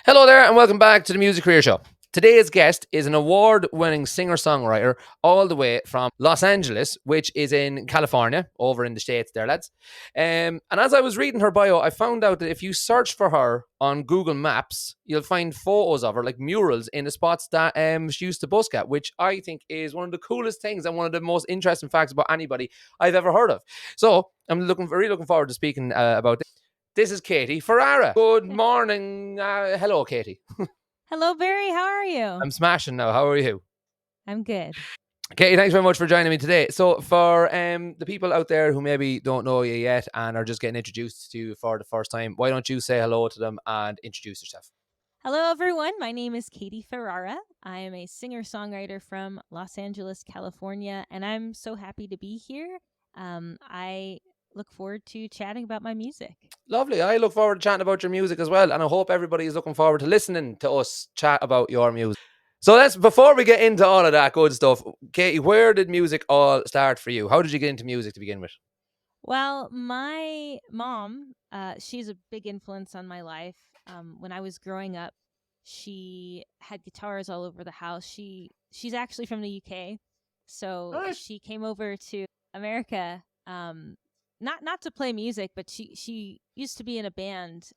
Hello there, and welcome back to the Music Career Show. Today's guest is an award-winning singer-songwriter all the way from Los Angeles, which is in California, over in the States there, lads. And as I was reading her bio, I found out that if you search for her on Google Maps, you'll find photos of her, like murals, in the spots that she used to busk at, which I think is one of the coolest things and one of the most interesting facts about anybody I've ever heard of. So I'm really looking forward to speaking about this. This is Katie Ferrara. Good morning. Hello, Katie. Hello, Barry. How are you? I'm smashing now. How are you? I'm good. Katie, thanks very much for joining me today. So for the people out there who maybe don't know you yet and are just getting introduced to you for the first time, why don't you say hello to them and introduce yourself? Hello, everyone. My name is Katie Ferrara. I am a singer-songwriter from Los Angeles, California, and I'm so happy to be here. I look forward to chatting about my music. Lovely. I look forward to chatting about your music as well, and I hope everybody is looking forward to listening to us chat about your music. So before we get into all of that good stuff, Katie, where did music all start for you? How did you get into music to begin with? Well, my mom, she's a big influence on my life. When I was growing up, she had guitars all over the house. She's actually from the UK, so she came over to America. Not to play music, but she used to be in a band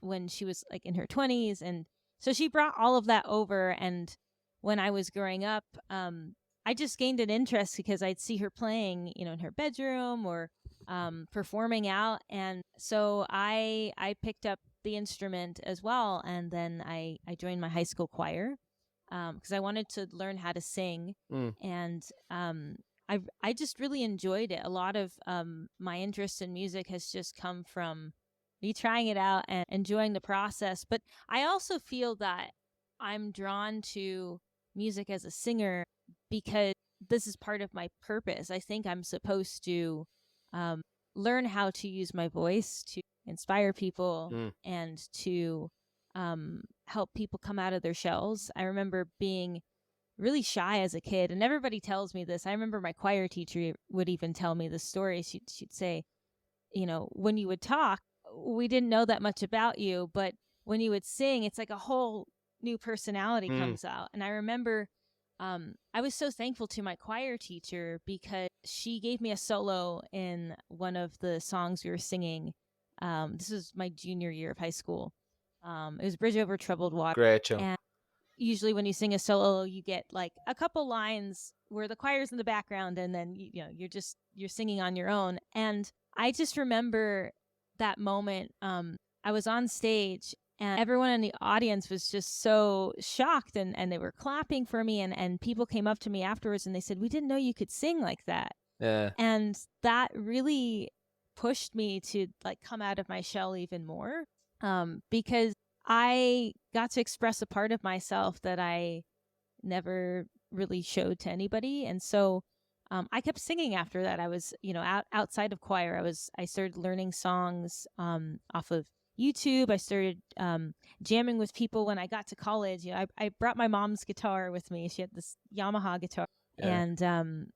when she was like in her 20s, and so she brought all of that over. And when I was growing up, I just gained an interest because I'd see her playing, in her bedroom or performing out, and so I picked up the instrument as well, and then I joined my high school choir because I wanted to learn how to sing, and I just really enjoyed it. A lot of my interest in music has just come from me trying it out and enjoying the process. But I also feel that I'm drawn to music as a singer because this is part of my purpose. I think I'm supposed to learn how to use my voice to inspire people and to help people come out of their shells. I remember being really shy as a kid, and everybody tells me this. I remember my choir teacher would even tell me this story. She'd say, when you would talk, we didn't know that much about you, but when you would sing, it's like a whole new personality comes out. And I remember I was so thankful to my choir teacher because she gave me a solo in one of the songs we were singing. This was my junior year of high school. It was Bridge Over Troubled Water. Great show. And usually when you sing a solo, you get like a couple lines where the choir's in the background, and then you're singing on your own. And I just remember that moment. I was on stage, and everyone in the audience was just so shocked, and they were clapping for me, and people came up to me afterwards and they said, "We didn't know you could sing like that." Yeah. And that really pushed me to like come out of my shell even more, because I got to express a part of myself that I never really showed to anybody. And so I kept singing after that. I was, outside of choir, I started learning songs off of YouTube. I started jamming with people when I got to college. I brought my mom's guitar with me. She had this Yamaha guitar. Yeah. And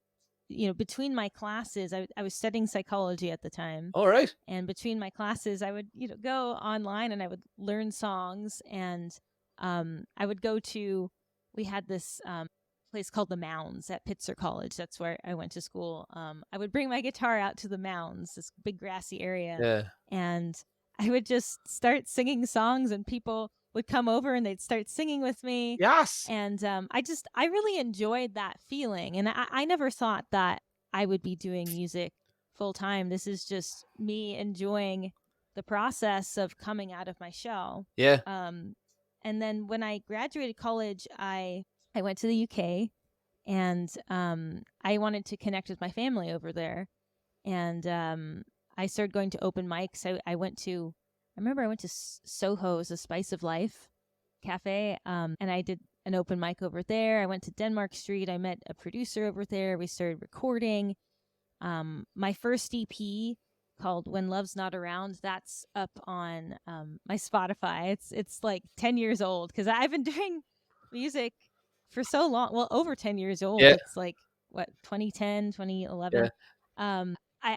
between my classes, I was studying psychology at the time. All right. And between my classes, I would, go online and I would learn songs. And I would go to, we had this place called the Mounds at Pitzer College. That's where I went to school. I would bring my guitar out to the Mounds, this big grassy area. Yeah. And I would just start singing songs, and people would come over and they'd start singing with me. Yes. And I really enjoyed that feeling. And I never thought that I would be doing music full time. This is just me enjoying the process of coming out of my shell. Yeah. And then when I graduated college, I went to the UK, and I wanted to connect with my family over there. And I started going to open mics. I remember I went to Soho's, The Spice of Life Cafe, and I did an open mic over there. I went to Denmark Street. I met a producer over there. We started recording. My first EP called When Love's Not Around, that's up on my Spotify. It's like 10 years old because I've been doing music for so long. Well, over 10 years old. Yeah. It's like, what, 2010, 2011? Yeah.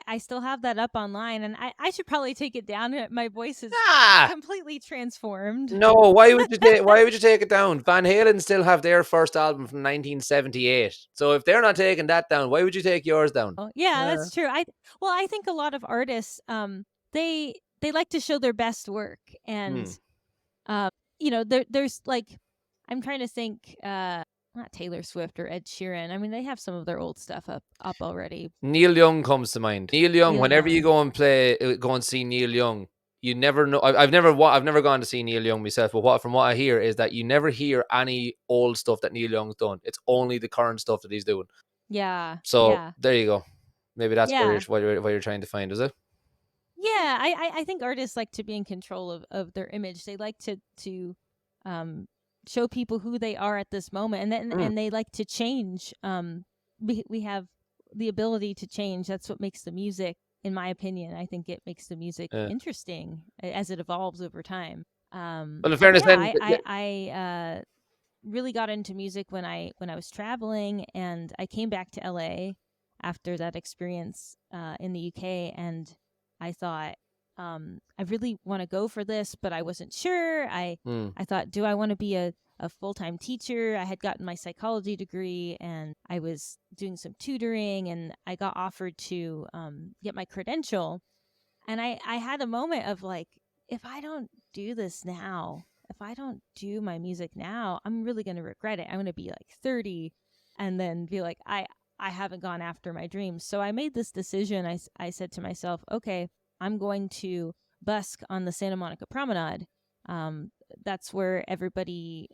I still have that up online, and I should probably take it down. My voice is Ah, completely transformed. no. Why would you take it down? Van Halen still have their first album from 1978. So if they're not taking that down, why would you take yours down? Oh, yeah, Uh, that's true. I think a lot of artists, they like to show their best work, and hmm. there's like, I'm trying to think, not Taylor Swift or Ed Sheeran. I mean, they have some of their old stuff up already. Neil Young comes to mind. Neil Young. Neil Whenever you Young. go and see Neil Young, you never know. I've never gone to see Neil Young myself, but from what I hear is that you never hear any old stuff that Neil Young's done. It's only the current stuff that he's doing. Yeah, So yeah, there you go. Maybe that's yeah. what you're trying to find, is it? Yeah, I think artists like to be in control of their image. They like to um show people who they are at this moment, and then Mm, and they like to change. We have the ability to change. That's what makes the music, in my opinion. I think it makes the music yeah. interesting as it evolves over time. Well, in But fairness, yeah, then, I really got into music when I was traveling, and I came back to LA after that experience in the UK, and I thought, I really want to go for this, but I wasn't sure. mm, I thought, do I want to be a full-time teacher? I had gotten my psychology degree, and I was doing some tutoring, and I got offered to get my credential. And I had a moment of like, if I don't do this now, if I don't do my music now, I'm really going to regret it. I'm going to be like 30 and then be like, I haven't gone after my dreams. So I made this decision. I said to myself, okay, I'm going to busk on the Santa Monica Promenade. That's where everybody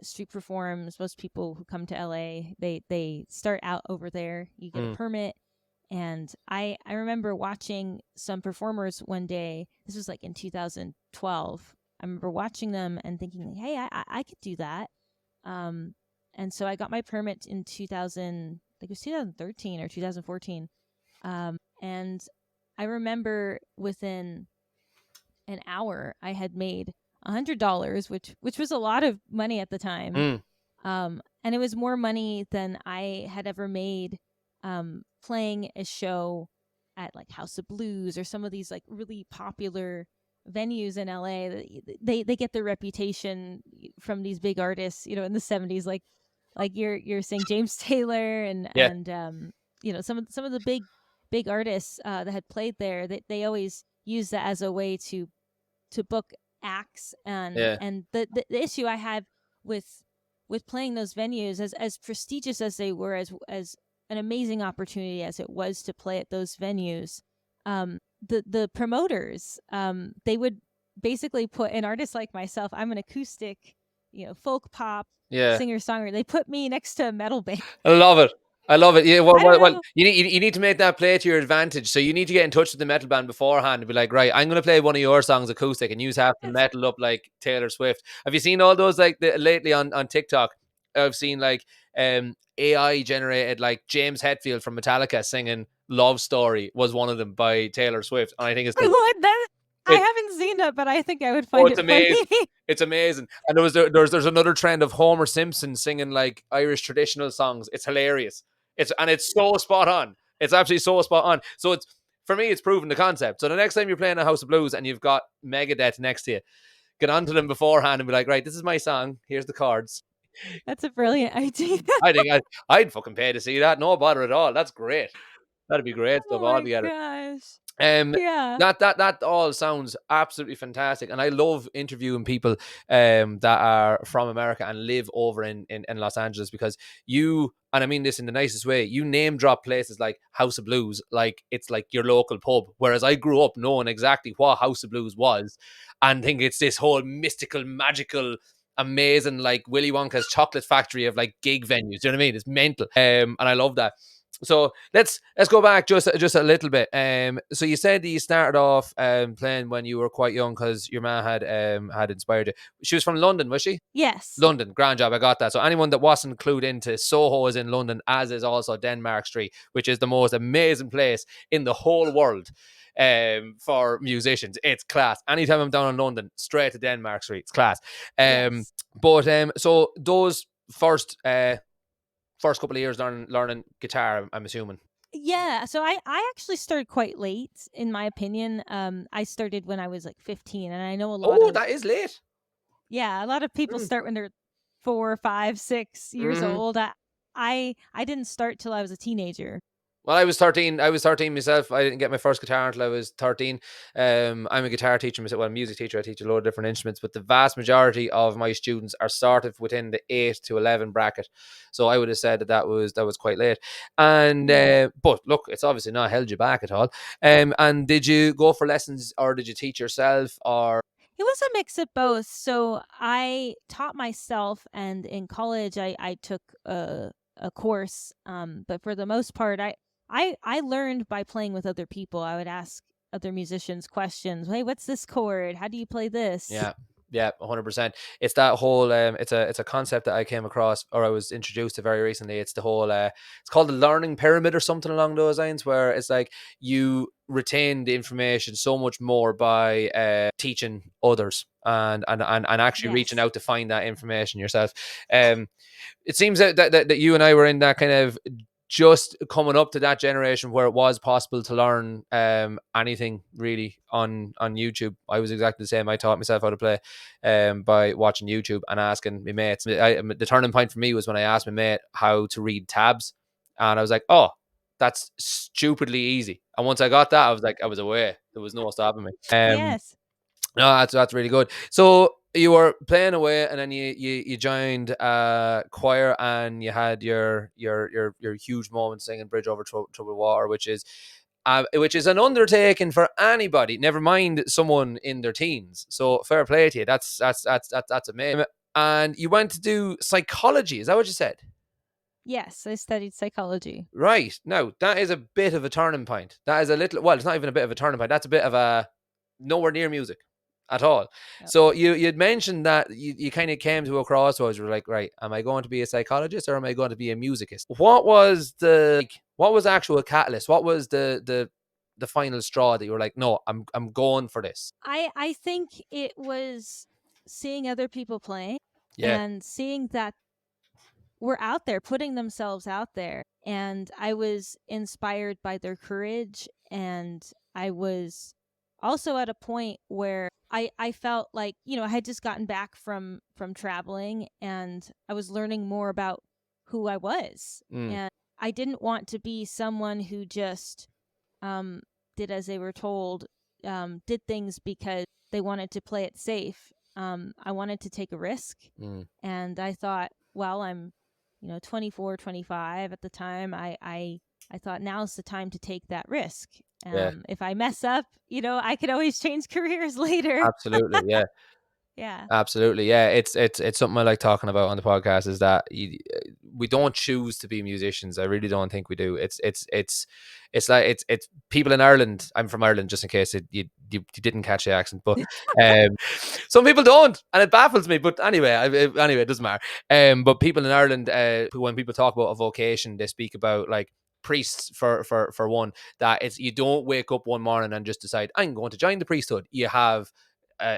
street performs. Most people who come to LA, they start out over there. You get a mm. permit, and I remember watching some performers one day. This was like in 2012. I remember watching them and thinking, like, hey, I could do that. Um, and so I got my permit in 2000, I think it was 2013 or 2014. And I remember within an hour I had made $100, which was a lot of money at the time. Mm. And it was more money than I had ever made playing a show at like House of Blues or some of these like really popular venues in LA. They get their reputation from these big artists, in the 70s, like you're saying James Taylor and Yeah, some of the big artists that had played there. They always use that as a way to book acts, and yeah. the issue I had with playing those venues, as prestigious as they were, as an amazing opportunity as it was to play at those venues, the promoters, they would basically put an artist like myself. I'm an acoustic, folk pop Yeah. singer songwriter. They put me next to a metal band. I love it. I love it. Yeah. Well, I don't well, know. you need to make that play to your advantage. So you need to get in touch with the metal band beforehand and be like, right, I'm going to play one of your songs acoustic, and you have to It's, metal up like Taylor Swift. Have you seen all those like lately on TikTok? I've seen like AI generated like James Hetfield from Metallica singing "Love Story" was one of them by Taylor Swift, and I think it's I the would that. I it, haven't seen it, but I think I would oh, find it's it funny. amazing. It's amazing. And there's another trend of Homer Simpson singing like Irish traditional songs. It's hilarious. It's so spot on. It's absolutely so spot on. So it's for me, it's proven the concept. So the next time you're playing a House of Blues and you've got Megadeth next to you, get onto them beforehand and be like, right, this is my song. Here's the chords. That's a brilliant idea. I think I'd fucking pay to see that. No bother at all. That's great. That'd be great stuff Oh my altogether. gosh. Um, Yeah. that all sounds absolutely fantastic, and I love interviewing people that are from America and live over in Los Angeles, because you, and I mean this in the nicest way, you name drop places like House of Blues like it's like your local pub, whereas I grew up knowing exactly what House of Blues was and think it's this whole mystical, magical, amazing, like Willy Wonka's chocolate factory of like gig venues. Do you know what I mean? It's mental, and I love that. So let's go back just a little bit. So you said that you started off playing when you were quite young because your ma had inspired you. She was from London, was she? Yes. London, grand job, I got that. So anyone that wasn't clued into, Soho is in London, as is also Denmark Street, which is the most amazing place in the whole world for musicians. It's class. Anytime I'm down in London, straight to Denmark Street, it's class. Yes. But so those first couple of years learning guitar, I'm assuming. Yeah, so I actually started quite late, in my opinion. I started when I was like 15, and I know a lot Oh, of that is late. a lot of people Mm. start when they're 4, 5, 6 years Hmm. old. I didn't start till I was a teenager. Well, I was 13. I was 13 myself. I didn't get my first guitar until I was 13. I'm a guitar teacher myself. Well, a music teacher. I teach a load of different instruments, but the vast majority of my students are sort of within the 8 to 11 bracket. So I would have said that was quite late. And Yeah. but look, it's obviously not held you back at all. And did you go for lessons or did you teach yourself or? It was a mix of both. So I taught myself, and in college, I took a course. But for the most part, I learned by playing with other people. I would ask other musicians questions. Hey, what's this chord? How do you play this? Yeah. Yeah, 100%. It's that whole it's a concept that I came across or I was introduced to very recently. It's the whole it's called the learning pyramid or something along those lines, where it's like you retain the information so much more by teaching others and actually reaching Yes. out to find that information yourself. Um it seems that you and I were in that kind of just coming up to that generation where it was possible to learn anything really on YouTube. I was exactly the same. I taught myself how to play by watching YouTube and asking my mates. The turning point for me was when I asked my mate how to read tabs, and I was like, "Oh, that's stupidly easy." And once I got that, I was like, I was away. There was no stopping me. Yes. No, that's really good. So you were playing away, and then you joined choir, and you had your huge moment singing "Bridge Over Troubled Water," which is an undertaking for anybody. Never mind someone in their teens. So fair play to you. That's amazing. And you went to do psychology. Is that what you said? Yes, I studied psychology. Right. Now that is a bit of a turning point. That is a little. Well, it's not even a bit of a turning point. That's a bit of a nowhere near music at all. Yep. So you'd mentioned that you kind of came to a crossroads. You were like, right, am I going to be a psychologist or am I going to be a musicist? What was the actual catalyst? What was the final straw that you were like, no, I'm going for this? I think it was seeing other people play Yeah. and seeing that were out there, putting themselves out there. And I was inspired by their courage. And I was also at a point where I felt like, I had just gotten back from traveling, and I was learning more about who I was. Mm, And I didn't want to be someone who just um, did as they were told, did things because they wanted to play it safe. I wanted to take a risk. mm, And I thought, well, I'm 24, 25 at the time. I thought now's the time to take that risk. yeah. If I mess up, I could always change careers later. Absolutely. Yeah. Yeah. Absolutely, yeah. It's something I like talking about on the podcast is that we don't choose to be musicians. I really don't think we do. It's like it's people in Ireland. I'm from Ireland, just in case you didn't catch the accent, but um, some people don't, and it baffles me. But anyway, anyway, it doesn't matter. But people in Ireland, when people talk about a vocation, they speak about like priests for one, that it's you don't wake up one morning and just decide I'm going to join the priesthood. You have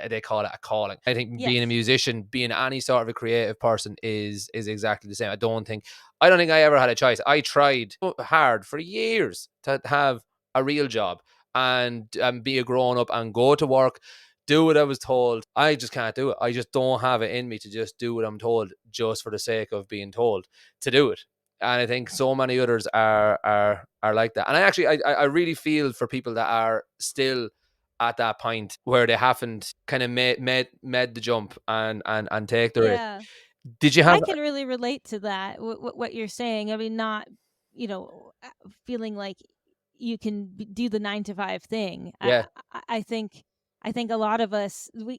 they call it a calling. I think being a Yes. musician, being any sort of a creative person is exactly the same. I don't think I ever had a choice. I tried hard for years to have a real job and be a grown up and go to work, do what I was told. I just can't do it. I just don't have it in me to just do what I'm told just for the sake of being told to do it. And I think so many others are like that. And I really feel for people that are still at that point where they haven't kind of made the jump and take the risk. Yeah. Did you have? I can really relate to that. What you're saying. I mean, not feeling like you can do the 9 to 5 thing. Yeah, I think a lot of us, I don't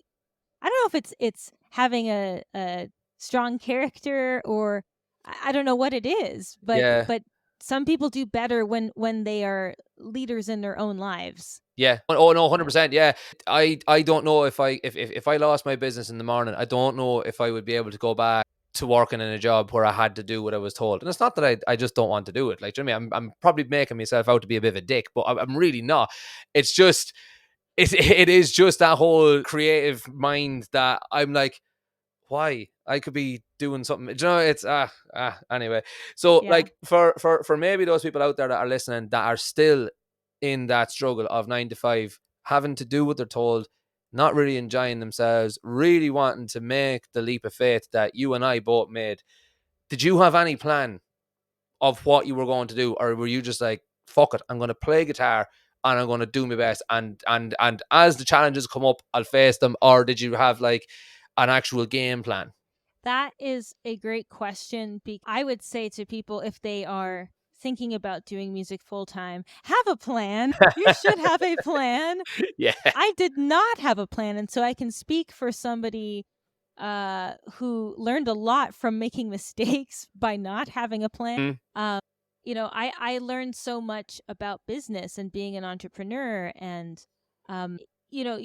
know if it's having a strong character, or I don't know what it is, but yeah, some people do better when they are leaders in their own lives. yeah. Oh no, Yeah. 100%. Yeah, I don't know if I lost my business in the morning, I don't know if I would be able to go back to working in a job where I had to do what I was told. And it's not that I just don't want to do it. Like, do you know what I mean? I'm probably making myself out to be a bit of a dick, but I'm really not. It's just it is just that whole creative mind that I'm like, why? I could be doing something. You know, it's anyway. So Yeah. like for maybe those people out there that are listening that are still in that struggle of 9 to 5, having to do what they're told, not really enjoying themselves, really wanting to make the leap of faith that you and I both made. Did you have any plan of what you were going to do, or were you just like, fuck it, I'm going to play guitar and I'm going to do my best, and as the challenges come up, I'll face them? Or did you have like an actual game plan? That is a great question. I would say to people, if they are thinking about doing music full time, have a plan. You should have a plan. Yeah. I did not have a plan, and so I can speak for somebody who learned a lot from making mistakes by not having a plan. You know, I learned so much about business and being an entrepreneur, and you know,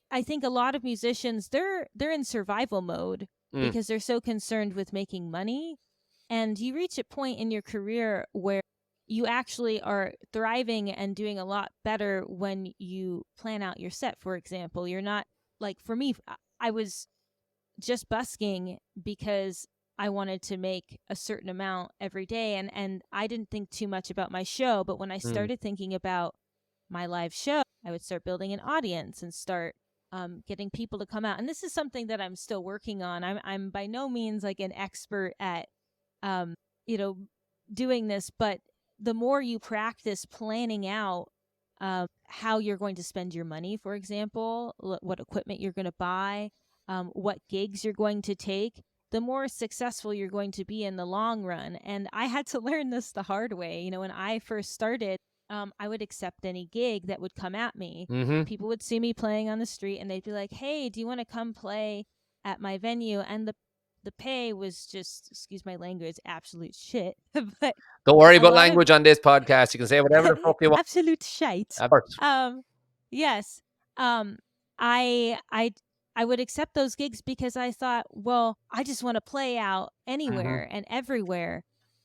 I think a lot of musicians, they're in survival mode because they're so concerned with making money, and you reach a point in your career where you actually are thriving and doing a lot better when you plan out your set. For example, you're not like, for me, I was just busking because I wanted to make a certain amount every day, and I didn't think too much about my show. But when I started thinking about my live show, I would start building an audience and start getting people to come out. And this is something that I'm still working on. I'm by no means like an expert at you know, doing this, but the more you practice planning out how you're going to spend your money, for example, what equipment you're going to buy, what gigs you're going to take, the more successful you're going to be in the long run. And I had to learn this the hard way. You know, when I first started, I would accept any gig that would come at me. People would see me playing on the street and they'd be like, hey, do you want to come play at my venue? And the pay was just, excuse my language, absolute shit. But don't worry a about lot of language on this podcast. You can say whatever the fuck you want. absolute shite. Of course. Yes. I would accept those gigs because I thought, well, I just want to play out anywhere and everywhere.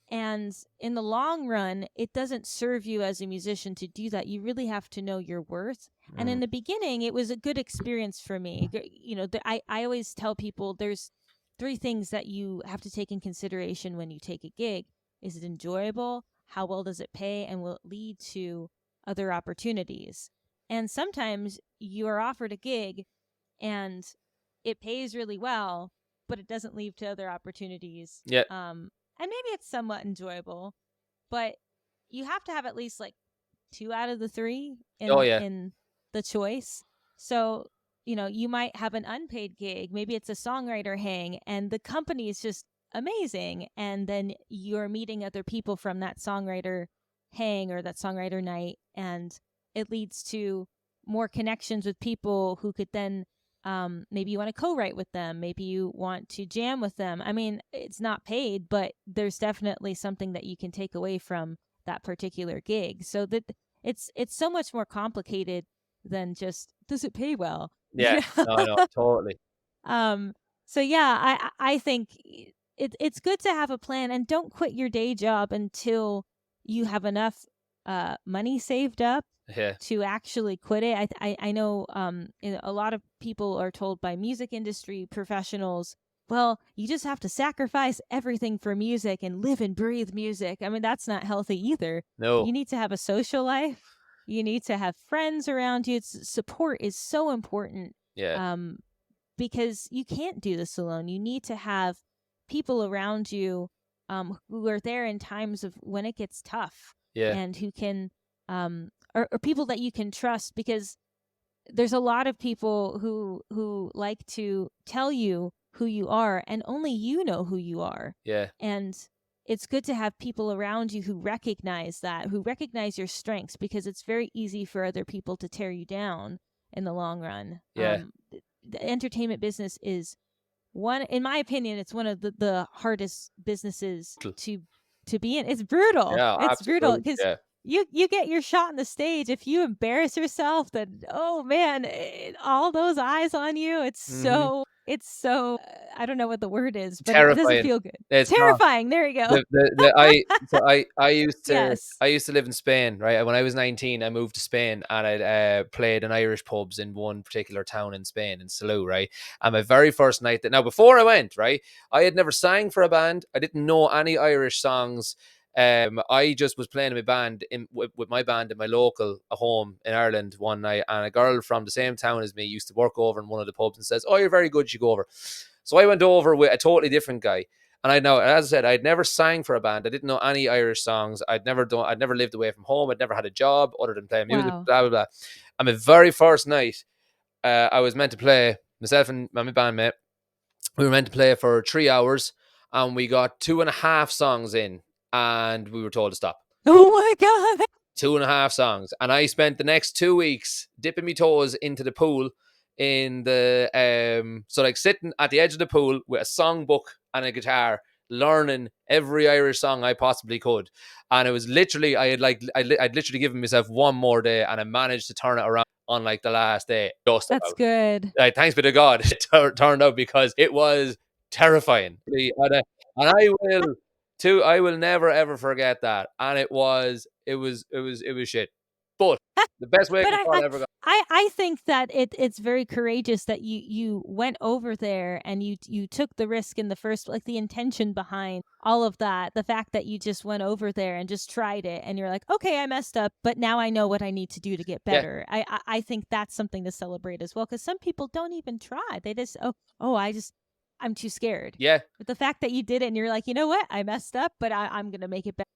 And in the long run, it doesn't serve you as a musician to do that. You really have to know your worth. And in the beginning, it was a good experience for me. You know, I always tell people there's 3 things that you have to take in consideration when you take a gig. Is it enjoyable? How well does it pay? And will it lead to other opportunities? And sometimes you are offered a gig and it pays really well, but it doesn't lead to other opportunities. Yeah. And maybe it's somewhat enjoyable, but you have to have at least like 2 out of the 3 in the choice. So, you know, you might have an unpaid gig. Maybe it's a songwriter hang and the company is just amazing. And then you're meeting other people from that songwriter hang or that songwriter night. And it leads to more connections with people who could then maybe you want to co-write with them. Maybe you want to jam with them. I mean, it's not paid, but there's definitely something that you can take away from that particular gig. So that it's so much more complicated than just, does it pay well? Yeah. No, totally. So yeah, I think it's good to have a plan, and don't quit your day job until you have enough money saved up to actually quit it. I know a lot of people are told by music industry professionals, well, you just have to sacrifice everything for music and live and breathe music. I mean, that's not healthy either. No. You need to have a social life. You need to have friends around you. Support is so important. Yeah. Because you can't do this alone. You need to have people around you who are there in times of when it gets tough. Yeah. And who can or people that you can trust, because there's a lot of people who like to tell you who you are, and only you know who you are. Yeah. And it's good to have people around you who recognize that, who recognize your strengths, because it's very easy for other people to tear you down in the long run. Yeah. The entertainment business is in my opinion, it's one of the hardest businesses to be in. It's brutal. Yeah, it's brutal because yeah. you get your shot on the stage. If you embarrass yourself, then oh man, all those eyes on you. It's so I don't know what the word is, but it doesn't Terrifying. feel good. It's not. Terrifying. There you go. Yes. I used to live in Spain, right? When I was 19, I moved to Spain and I played in Irish pubs in one particular town in Spain, in Salou, right? And my very first night now before I went, right, I had never sang for a band. I didn't know any Irish songs. I just was playing in my band with my band in my local home in Ireland one night, and a girl from the same town as me used to work over in one of the pubs and says, "Oh, you're very good. You go over." So I went over with a totally different guy. And I know, as I said, I'd never sang for a band. I didn't know any Irish songs. I'd never lived away from home. I'd never had a job other than playing music, Wow. blah, blah, blah. And my very first night, I was meant to play, myself and my bandmate, we were meant to play for 3 hours, and we got 2.5 songs in, and we were told to stop. Oh my God. 2.5 songs. And I spent the next 2 weeks dipping my toes into the pool in the so like sitting at the edge of the pool with a songbook and a guitar, learning every Irish song I possibly could. And it was literally, I'd literally given myself one more day, and I managed to turn it around on like the last day. Just That's about. good. Thanks be to God, it turned out, because it was terrifying. And I will never ever forget that. And it was shit. But the best wake But up call I ever got. I think that it's very courageous that you went over there and you took the risk in the first, like the intention behind all of that, the fact that you just went over there and just tried it, and you're like, okay, I messed up, but now I know what I need to do to get Yeah. better. I think that's something to celebrate as well, because some people don't even try. They just I'm too scared. Yeah. But the fact that you did it and you're like, you know what, I messed up, but I'm gonna make it better.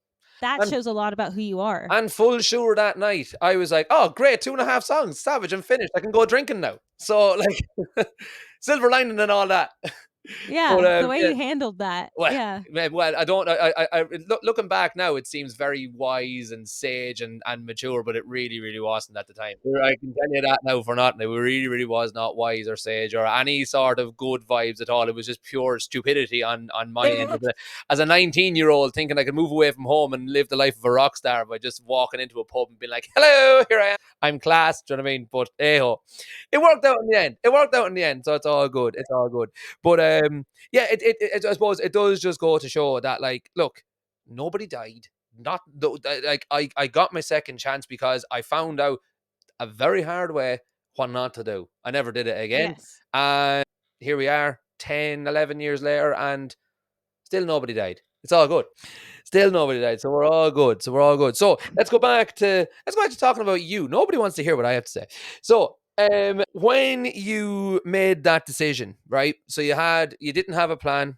That And shows a lot about who you are. and full sure that night, I was like, oh great, 2.5 songs, savage, I'm finished. I can go drinking now. So like silver lining and all that. Yeah, But the way yeah. you handled that. Well, Yeah. I don't. Looking back now, it seems very wise and sage and mature, but it really, really wasn't at the time. I can tell you that now for nothing. It really, really was not wise or sage or any sort of good vibes at all. It was just pure stupidity on my end. As a 19-year-old, thinking I could move away from home and live the life of a rock star by just walking into a pub and being like, "Hello, here I am. I'm class." Do you know what I mean? But hey-ho, it worked out in the end. It worked out in the end, so it's all good. It's all good. But yeah, I suppose it does just go to show that, like, look, nobody died. Not like I got my second chance because I found out a very hard way what not to do. I never did it again. Yes. And here we are 10, 11 years later, and still nobody died. It's all good. Still nobody died. So we're all good. So let's go back to talking about you. Nobody wants to hear what I have to say. So when you made that decision, right? So you didn't have a plan.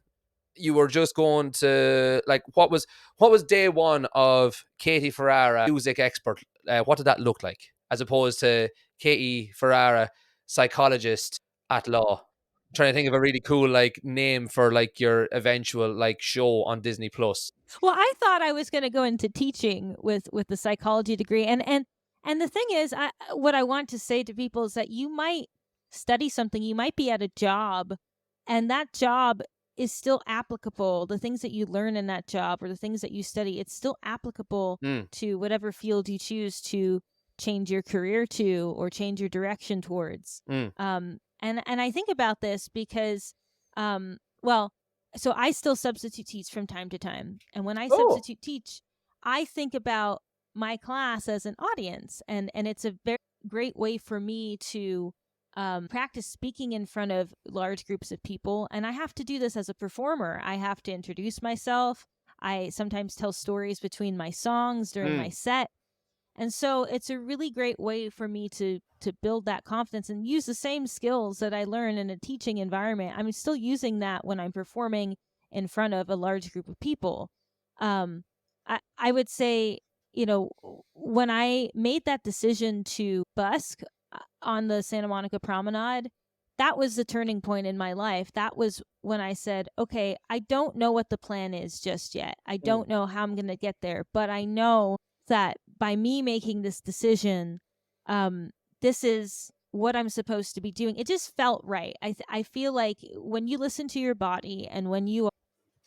You were just going to, like, what was day one of Katie Ferrara, music expert? What did that look like, as opposed to Katie Ferrara, psychologist at law? I'm trying to think of a really cool like name for like your eventual like show on Disney Plus. Well, I thought I was going to go into teaching with the psychology degree, and the thing is, what I want to say to people is that you might study something, you might be at a job, and that job is still applicable. The things that you learn in that job or the things that you study, it's still applicable to whatever field you choose to change your career to or change your direction towards. And I think about this because, well, so I still substitute teach from time to time. And when I substitute teach, I think about my class as an audience. And it's a very great way for me to practice speaking in front of large groups of people. And I have to do this as a performer. I have to introduce myself. I sometimes tell stories between my songs during my set. And so it's a really great way for me to build that confidence and use the same skills that I learn in a teaching environment. I'm still using that when I'm performing in front of a large group of people. I would say, you know, when I made that decision to busk on the Santa Monica Promenade, that was the turning point in my life. That was when I said, okay, I don't know what the plan is just yet. I don't know how I'm going to get there, but I know that by me making this decision, this is what I'm supposed to be doing. It just felt right. I feel like when you listen to your body and when you are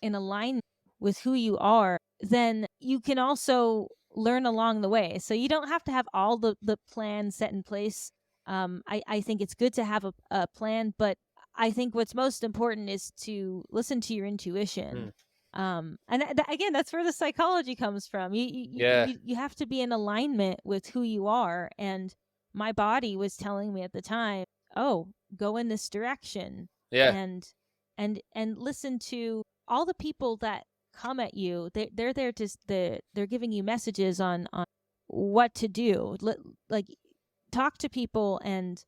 in alignment with who you are, then you can also learn along the way. So you don't have to have all the plans set in place. I think it's good to have a plan, but I think what's most important is to listen to your intuition. And again, that's where the psychology comes from. Yeah. You have to be in alignment with who you are. And my body was telling me at the time, oh, go in this direction. Yeah. And listen to all the people that come at you. They're there to they're giving you messages on what to do. Like, talk to people and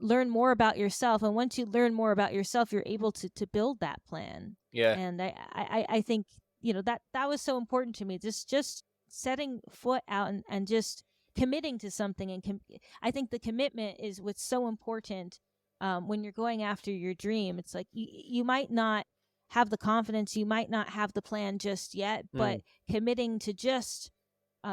learn more about yourself. And once you learn more about yourself, you're able to build that plan. Yeah. And I think, that was so important to me. Just setting foot out and just committing to something. And I think the commitment is what's so important when you're going after your dream. It's like you might not have the confidence, you might not have the plan just yet, but committing to just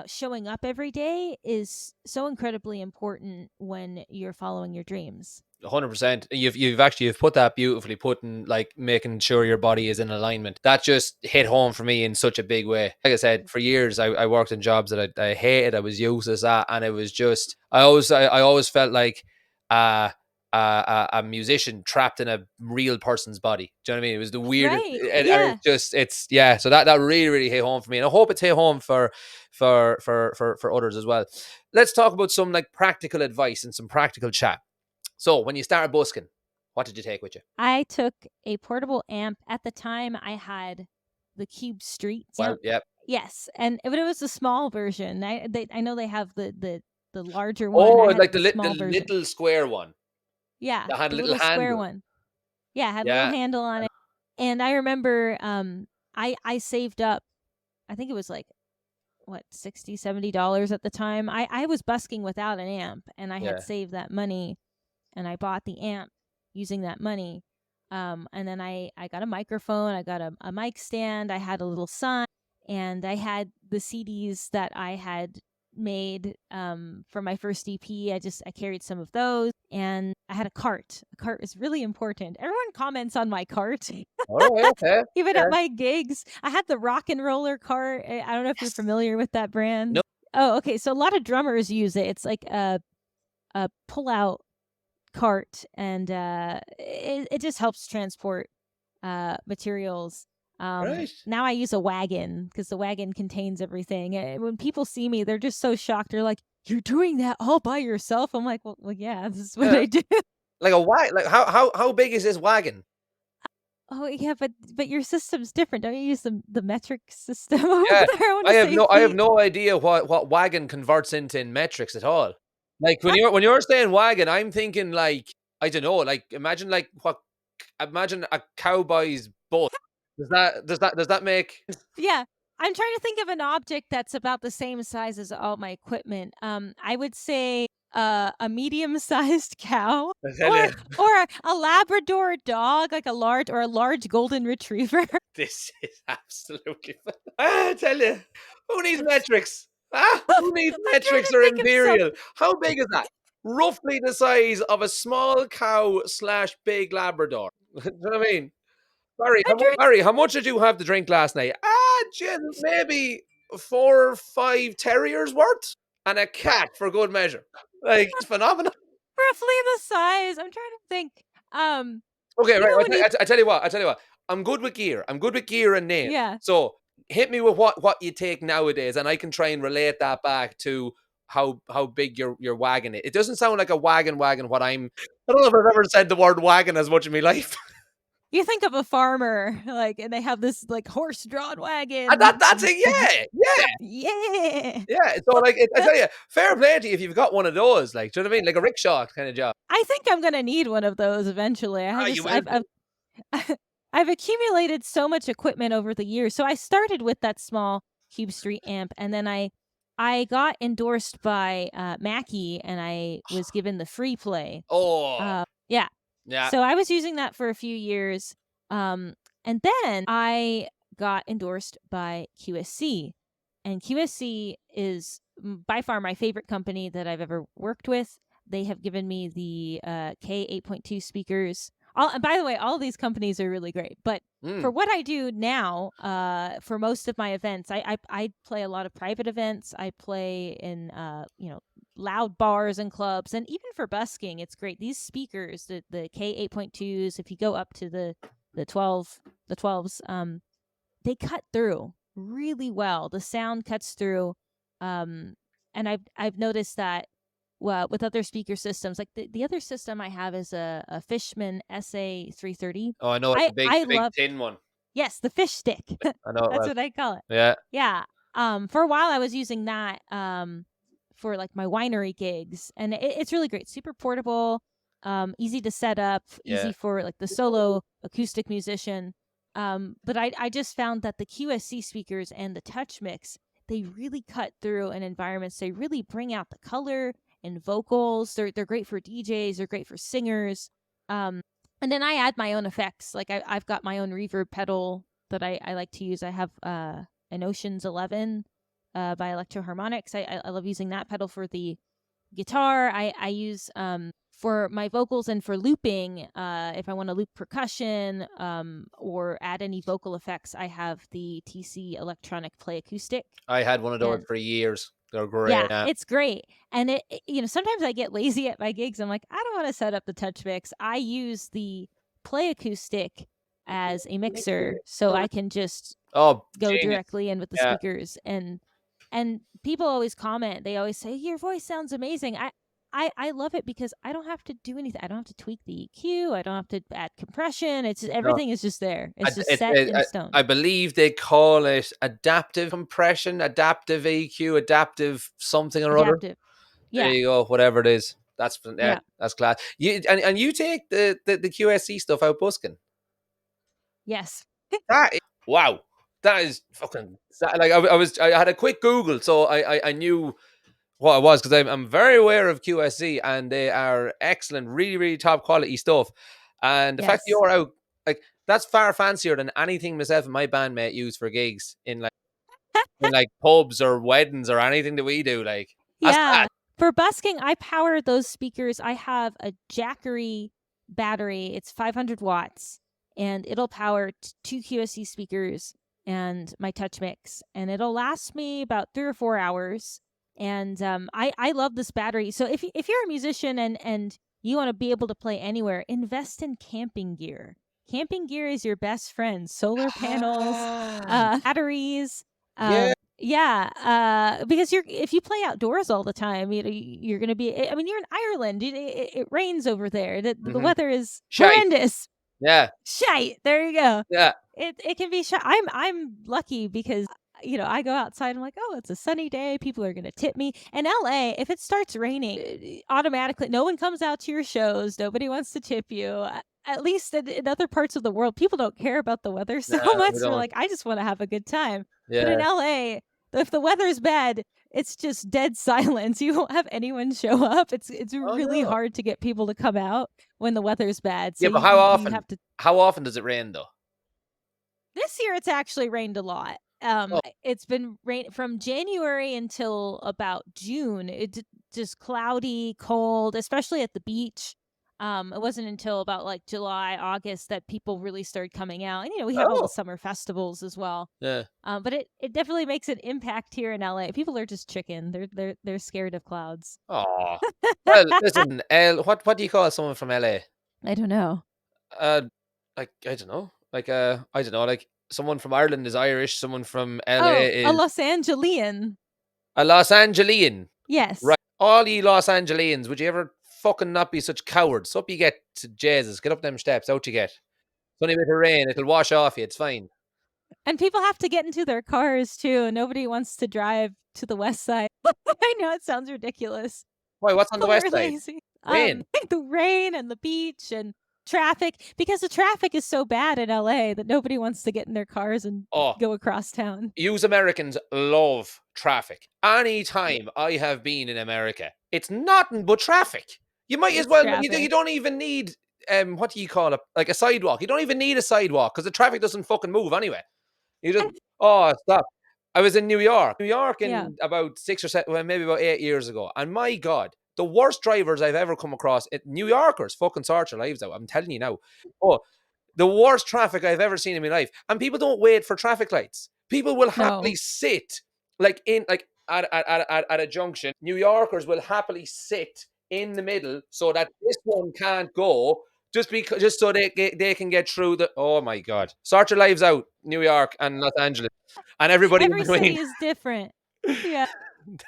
showing up every day is so incredibly important when you're following your dreams. 100%. You've put that beautifully, putting like making sure your body is in alignment. That just hit home for me in such a big way. Like I said, for years I worked in jobs that I hated, I was useless at, and it was just I always felt like a musician trapped in a real person's body. Do you know what I mean? It was the weirdest, Right. and Yeah. it's yeah. So that really hit home for me, and I hope it's hit home for others as well. Let's talk about some like practical advice and some practical chat. So when you started busking, what did you take with you? I took a portable amp. At the time, I had the Cube Street Well, amp. yeah. Yes, but it was a small version. I know they have the larger one. Oh, I had like the the small version. little square one. Yeah, That had a the little little square handle. one. Yeah, had a little Yeah. handle on it. And I remember I saved up, I think it was like what, $60-$70 at the time. I was busking without an amp, and I Yeah. had saved that money, and I bought the amp using that money. And then I got a microphone, I got a mic stand, I had a little sign, and I had the CDs that I had made for my first EP. I carried some of those, and I had a cart. A cart is really important. Everyone comments on my cart. All right, okay. Even Yeah. at my gigs. I had the rock and roller cart. I don't know if you're familiar with that brand. No. Oh, okay. So a lot of drummers use it. It's like a pull-out cart, and it just helps transport materials. Right. Now I use a wagon because the wagon contains everything. When people see me, they're just so shocked. They're like, "You're doing that all by yourself?" I'm like, "Well, yeah, this is what I do." Like a wagon. Like how big is this wagon? Oh yeah, but your system's different. Don't you use the metric system over Yeah. there? I want I to have say no feet. idea what wagon converts into in metrics at all. Like when you're saying wagon, I'm thinking like I don't know, like imagine a cowboy's boat. Does that make Yeah. I'm trying to think of an object that's about the same size as all my equipment. I would say a medium-sized cow, I tell or you, a Labrador dog, like a large golden retriever. this is absolutely I tell you, who needs metrics? Who needs I'm trying metrics to or think of some. imperial? How big is that? Roughly the size of a small cow / big Labrador. Do you know what I mean? I'm trying. Barry, how much did you have to drink last night? Jim, maybe 4 or 5 terriers worth, and a cat for good measure. Like it's phenomenal. Roughly the size. I'm trying to think. Um, Okay, right. when you I tell you what. I'm good with gear. I'm good with gear and names. yeah. So hit me with what you take nowadays, and I can try and relate that back to how big your wagon is. It doesn't sound like a wagon. What I don't know if I've ever said the word wagon as much in my life. You think of a farmer, like, and they have this like horse-drawn And wagon. that's it. Yeah. Yeah. Yeah, so like I tell you, fair play to you if you've got one of those. Like, do you know what I mean? Like a rickshaw kind of job. I think I'm gonna need one of those eventually. You will. I've accumulated so much equipment over the years. So I started with that small Cube Street amp, and then I got endorsed by Mackie, and I was given the free play. Oh, Yeah. yeah. So I was using that for a few years, and then I got endorsed by QSC, and QSC is by far my favorite company that I've ever worked with. They have given me the K8.2 speakers. And by the way, all of these companies are really great. But for what I do now, for most of my events, I play a lot of private events. I play in loud bars and clubs, and even for busking, it's great. These speakers, the K 8.2s, if you go up to the 12s, they cut through really well. The sound cuts through, and I've noticed that. Well, with other speaker systems, like the other system I have is a Fishman SA 330. Oh, I know it's I the big love, tin one. yes, the fish stick. I know it That's well. what I call it. Yeah. Yeah. For a while I was using that for like my winery gigs, and it's really great. Super portable, easy to set up, easy for like the solo acoustic musician. But I just found that the QSC speakers and the touch mix, they really cut through in environments. They really bring out the color and vocals. They're great for DJs. They're great for singers. And then I add my own effects. Like I've got my own reverb pedal that I like to use. I have an Ocean's 11 by Electro Harmonics. I love using that pedal for the guitar. I use for my vocals and for looping. If I want to loop percussion or add any vocal effects, I have the TC Electronic Play Acoustic. I had one of those for years. They're great. Yeah, it's great. And sometimes I get lazy at my gigs. I'm like, I don't want to set up the touch mix. I use the Play Acoustic as a mixer, so I can just go directly in with the speakers. And people always comment. They always say, your voice sounds amazing. I love it because I don't have to do anything. I don't have to tweak the EQ. I don't have to add compression. It's just, everything is just there. It's just set in stone. I believe they call it adaptive compression, adaptive EQ, adaptive something or other. Yeah. There you go. Whatever it is. That's class. You and you take the QSC stuff out busking. Yes. Wow. That is fucking like I had a quick Google, so I knew what it was, because I'm very aware of QSC and they are excellent, really, really top quality stuff. And the fact that you're out, like, that's far fancier than anything myself and my bandmate use for gigs in like pubs or weddings or anything that we do. Like, for busking, I power those speakers. I have a Jackery battery. It's 500 watts, and it'll power 2 QSC speakers and my touch mix, and it'll last me about 3 or 4 hours. And I love this battery. So if you're a musician and you want to be able to play anywhere, invest in camping gear. Camping gear is your best friend. Solar panels, batteries. Because if you play outdoors all the time, you're going to be. I mean, you're in Ireland. It rains over there. The weather is horrendous. Yeah. Shite. There you go. Yeah. It can be shite. I'm lucky because I go outside. I'm like, oh, it's a sunny day. People are going to tip me. In LA, if it starts raining, automatically, no one comes out to your shows. Nobody wants to tip you. At least in other parts of the world, people don't care about the weather so much. They're like, I just want to have a good time. Yeah. But in LA, if the weather's bad, it's just dead silence. You won't have anyone show up. It's really hard to get people to come out when the weather's bad. So but how often does it rain though? This year it's actually rained a lot. It's been rain from January until about June. It's just cloudy, cold, especially at the beach. It wasn't until about like July, August that people really started coming out. And we have all the summer festivals as well. Yeah. But it definitely makes an impact here in LA. People are just chicken. They're scared of clouds. Oh. Well, listen, what do you call someone from LA? I don't know. Like I don't know. Like someone from Ireland is Irish. Someone from LA is a Los Angelian. A Los Angelian. Yes. Right. All you Los Angelians, would you ever fucking not be such cowards? Up you get to Jesus. Get up them steps. Out you get. It's only with the rain. It'll wash off you. It's fine. And people have to get into their cars too. Nobody wants to drive to the west side. I know it sounds ridiculous. Why? What's on the west side? Rain. The rain and the beach and traffic, because the traffic is so bad in LA that nobody wants to get in their cars and go across town. Yous Americans love traffic. Anytime I have been in America, it's nothing but traffic. You might as well. You don't even need what do you call it? Like a sidewalk. You don't even need a sidewalk because the traffic doesn't fucking move anyway. You just stop. I was in New York in about 6 or 7, well, maybe about 8 years ago, and my God, the worst drivers I've ever come across, New Yorkers fucking sort your lives out. I'm telling you now. Oh, the worst traffic I've ever seen in my life. And people don't wait for traffic lights. People will happily sit at a junction, New Yorkers will happily sit in the middle so that this one can't go. Just so they can get through the. Oh my God! Sort your lives out, New York and Los Angeles, and everybody in Every between. city is different. Yeah.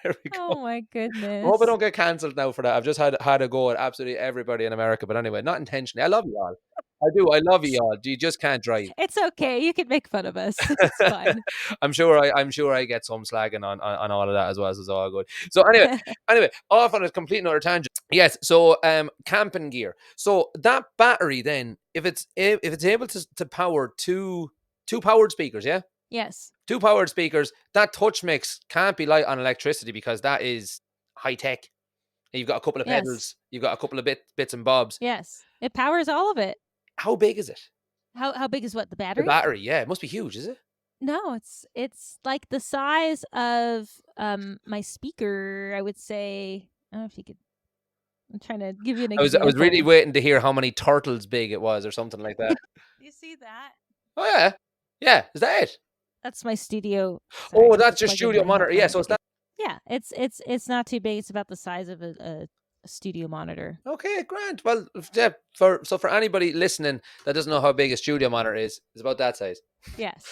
There we go. Oh my I goodness. hope I don't get cancelled now for that. I've just had a go at absolutely everybody in America, but anyway, not intentionally. I love you all. I do. I love you all. You just can't drive. It's okay. You can make fun of us. It's fine. I'm sure I get some slagging on all of that as well. So it's all good. So anyway, off on a complete another tangent. Yes. So camping gear. So that battery then, if it's able to power two powered speakers, yeah. Yes. Two powered speakers. That touch mix can't be light on electricity because that is high tech. You've got a couple of Yes. pedals. You've got a couple of bits and bobs. Yes. It powers all of it. How big is it? How big is what, the The battery? battery, yeah, it must be huge, is it? No, it's like the size of my speaker, I would say. I don't know if you could. I'm trying to give you an I was example. really waiting to hear how many turtles big it was or something like that. You see that? Oh yeah, yeah. Is that it? That's my studio. Oh, Sorry, that's to your plug in studio my monitor. Yeah, headphones so it's again. that. Yeah, it's not too big. It's about the size of a studio monitor. Okay, grand. Well, yeah, for anybody listening that doesn't know how big a studio monitor is, it's about that size. Yes.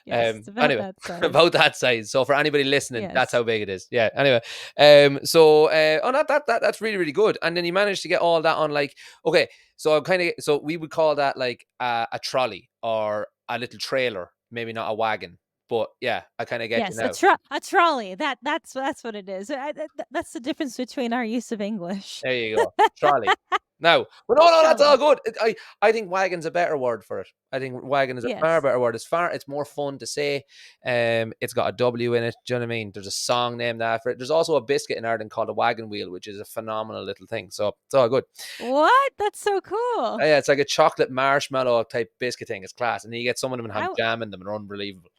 Yes, it's about Anyway, that size. about that size. So for anybody listening, that's Yes. how big it is. Yeah. Anyway, that's really really good. And then you managed to get all that on like okay. So we would call that like a trolley or a little trailer, maybe not a wagon. But yeah, I kind of get Yes, you now. a trolley. That's what it is. That's the difference between our use of English. There you go, trolley. No, but no, that's all good. I think wagon's a better word for it. I think wagon is a far Yes. better word. It's more fun to say. It's got a W in it. Do you know what I mean? There's a song named after it. There's also a biscuit in Ireland called a wagon wheel, which is a phenomenal little thing. So it's all good. What? That's so cool. Yeah, it's like a chocolate marshmallow type biscuit thing. It's class, and then you get some of them and have jam in them, and they're unbelievable.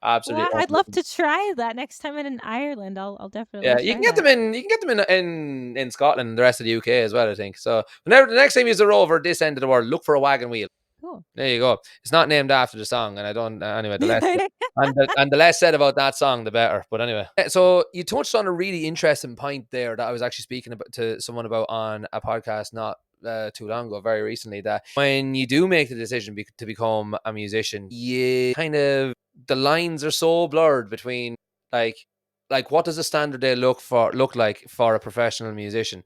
Absolutely. Wow, I'd love to try that next time I'm in Ireland. I'll definitely. Yeah, try you can get that. them in Scotland and the rest of the UK as well, I think. So whenever the next time you're over this end of the world, look for a wagon wheel. Cool. There you go. It's not named after the song, and I don't anyway. The less and the less said about that song, the better. But anyway, so you touched on a really interesting point there that I was actually speaking about to someone about on a podcast not too long ago, very recently. That when you do make the decision to become a musician, you kind of the lines are so blurred between like what does a standard day look like for a professional musician?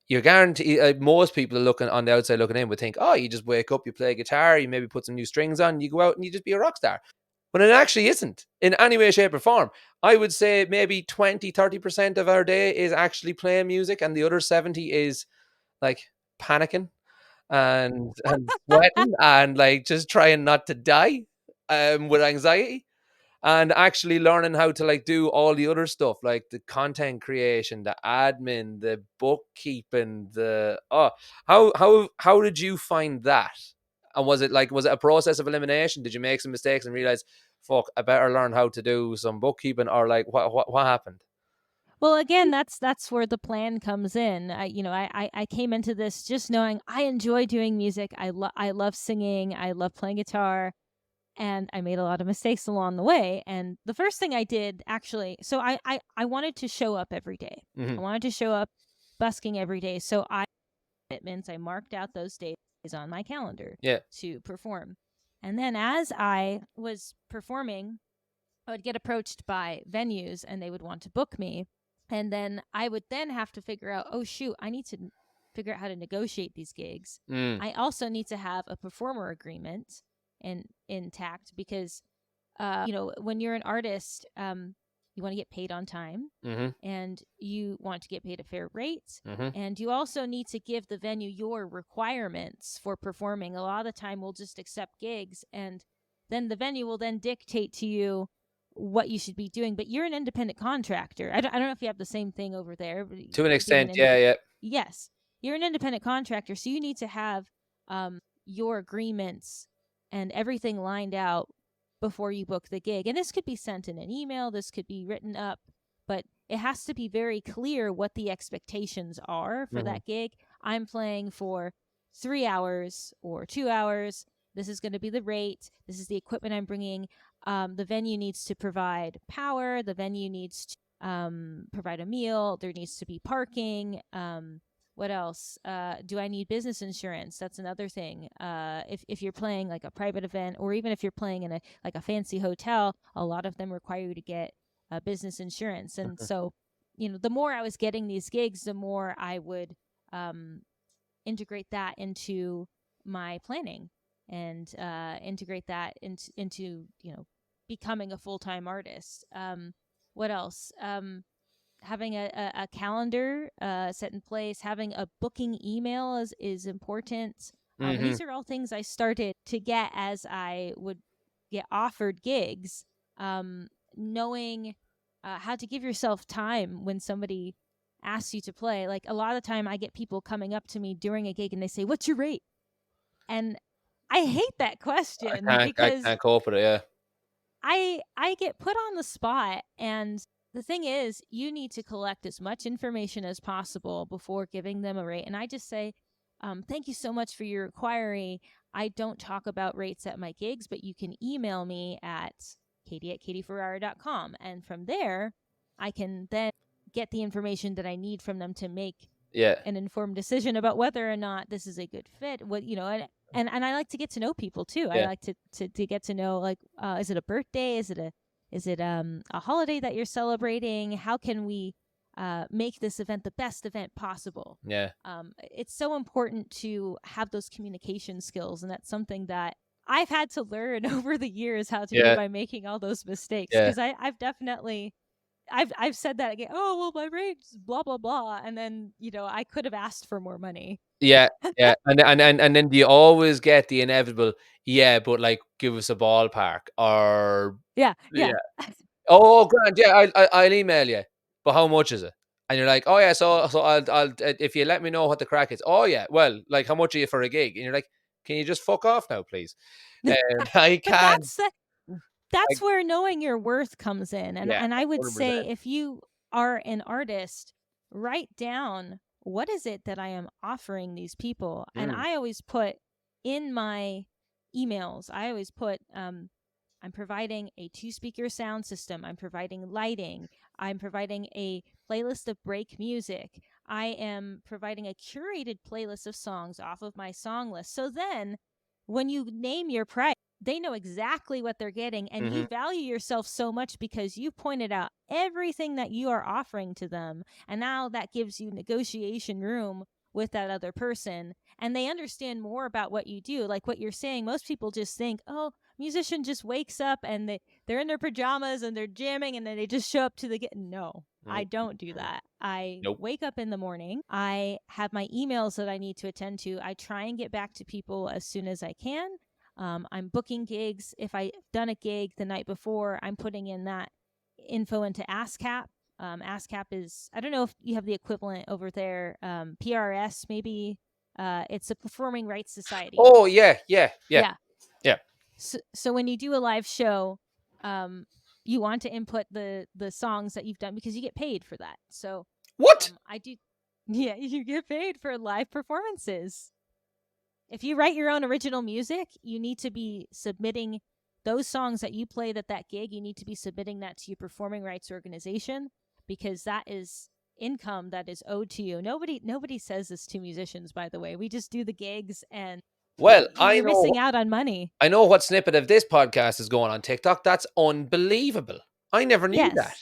You're guaranteed. Most people looking on the outside looking in would think, oh, you just wake up, you play guitar, you maybe put some new strings on, you go out and you just be a rock star. But it actually isn't in any way, shape, or form. I would say maybe 20-30% of our day is actually playing music, and the other 70 is like panicking and sweating and like just trying not to die with anxiety. And actually learning how to like do all the other stuff, like the content creation, the admin, the bookkeeping, how did you find that? And was it a process of elimination? Did you make some mistakes and realize, fuck, I better learn how to do some bookkeeping, or like what happened? Well, again, that's where the plan comes in. I came into this just knowing I enjoy doing music. I love singing. I love playing guitar. And I made a lot of mistakes along the way. And the first thing I did, actually, so I wanted to show up every day. Mm-hmm. I wanted to show up busking every day. So I marked out those days on my calendar to perform. And then as I was performing, I would get approached by venues and they would want to book me. And then I would then have to figure out, oh, shoot, I need to figure out how to negotiate these gigs. I also need to have a performer agreement intact because when you're an artist, you want to get paid on time, and you want to get paid a fair rate, and you also need to give the venue your requirements for performing. A lot of the time we'll just accept gigs, and then the venue will then dictate to you what you should be doing, but you're an independent contractor. I don't know if you have the same thing over there. To an extent, yeah. Yes, you're an independent contractor, so you need to have your agreements and everything lined out before you book the gig. And this could be sent in an email, this could be written up, but it has to be very clear what the expectations are for that gig. I'm playing for 3 hours or 2 hours. This is going to be the rate. This is the equipment I'm bringing. The venue needs to provide power. The venue needs provide a meal. There needs to be parking. What else? Do I need business insurance? That's another thing. If you're playing like a private event, or even if you're playing in a fancy hotel, a lot of them require you to get business insurance. And so, the more I was getting these gigs, the more I would integrate that into my planning, and integrate that into becoming a full-time artist. What else? Having a calendar set in place, having a booking email is important. And these are all things I started to get as I would get offered gigs. Knowing how to give yourself time when somebody asks you to play. Like, a lot of the time I get people coming up to me during a gig and they say, "What's your rate?" And I hate that question I because can't cope with it. Yeah. I get put on the spot, and the thing is, you need to collect as much information as possible before giving them a rate. And I just say, thank you so much for your inquiry. I don't talk about rates at my gigs, but you can email me at katie@katieferrara.com. And from there, I can then get the information that I need from them to make an informed decision about whether or not this is a good fit. And I like to get to know people too. I like to get to know, like, is it a birthday? Is it a holiday that you're celebrating? How can we make this event the best event possible? Yeah. It's so important to have those communication skills, and that's something that I've had to learn over the years how to do by making all those mistakes. Because I've definitely I've said that again. Oh, well, my rate's blah blah blah, and then I could have asked for more money. Yeah, and then do you always get the inevitable? Yeah, but like, give us a ballpark, or Yeah. Oh, grand. Yeah, I'll email you. But how much is it? And you're like, oh yeah, so I'll if you let me know what the crack is. Oh yeah, well, like, how much are you for a gig? And you're like, can you just fuck off now, please? I But can't. that's where knowing your worth comes in. Yeah, And I would 100%. say, if you are an artist, write down, what is it that I am offering these people? And I always put in my emails, I'm providing a 2-speaker sound system. I'm providing lighting. I'm providing a playlist of break music. I am providing a curated playlist of songs off of my song list. So then when you name your price, they know exactly what they're getting, and you value yourself so much because you pointed out everything that you are offering to them. And now that gives you negotiation room with that other person, and they understand more about what you do. Like what you're saying, most people just think, oh, musician just wakes up and they're in their pajamas and they're jamming and then they just show up to the No, I don't do that. I wake up in the morning. I have my emails that I need to attend to. I try and get back to people as soon as I can. I'm booking gigs. If I've done a gig the night before, I'm putting in that info into ASCAP. ASCAP is, I don't know if you have the equivalent over there, PRS maybe. It's a Performing Rights Society. Oh, yeah. So when you do a live show, you want to input the songs that you've done because you get paid for that. So what? I do. Yeah, you get paid for live performances. If you write your own original music, you need to be submitting those songs that you played at that gig. You need to be submitting that to your performing rights organization, because that is income that is owed to you. Nobody says this to musicians, by the way. We just do the gigs, and you're missing out on money. I know what snippet of this podcast is going on TikTok. That's unbelievable. I never knew that.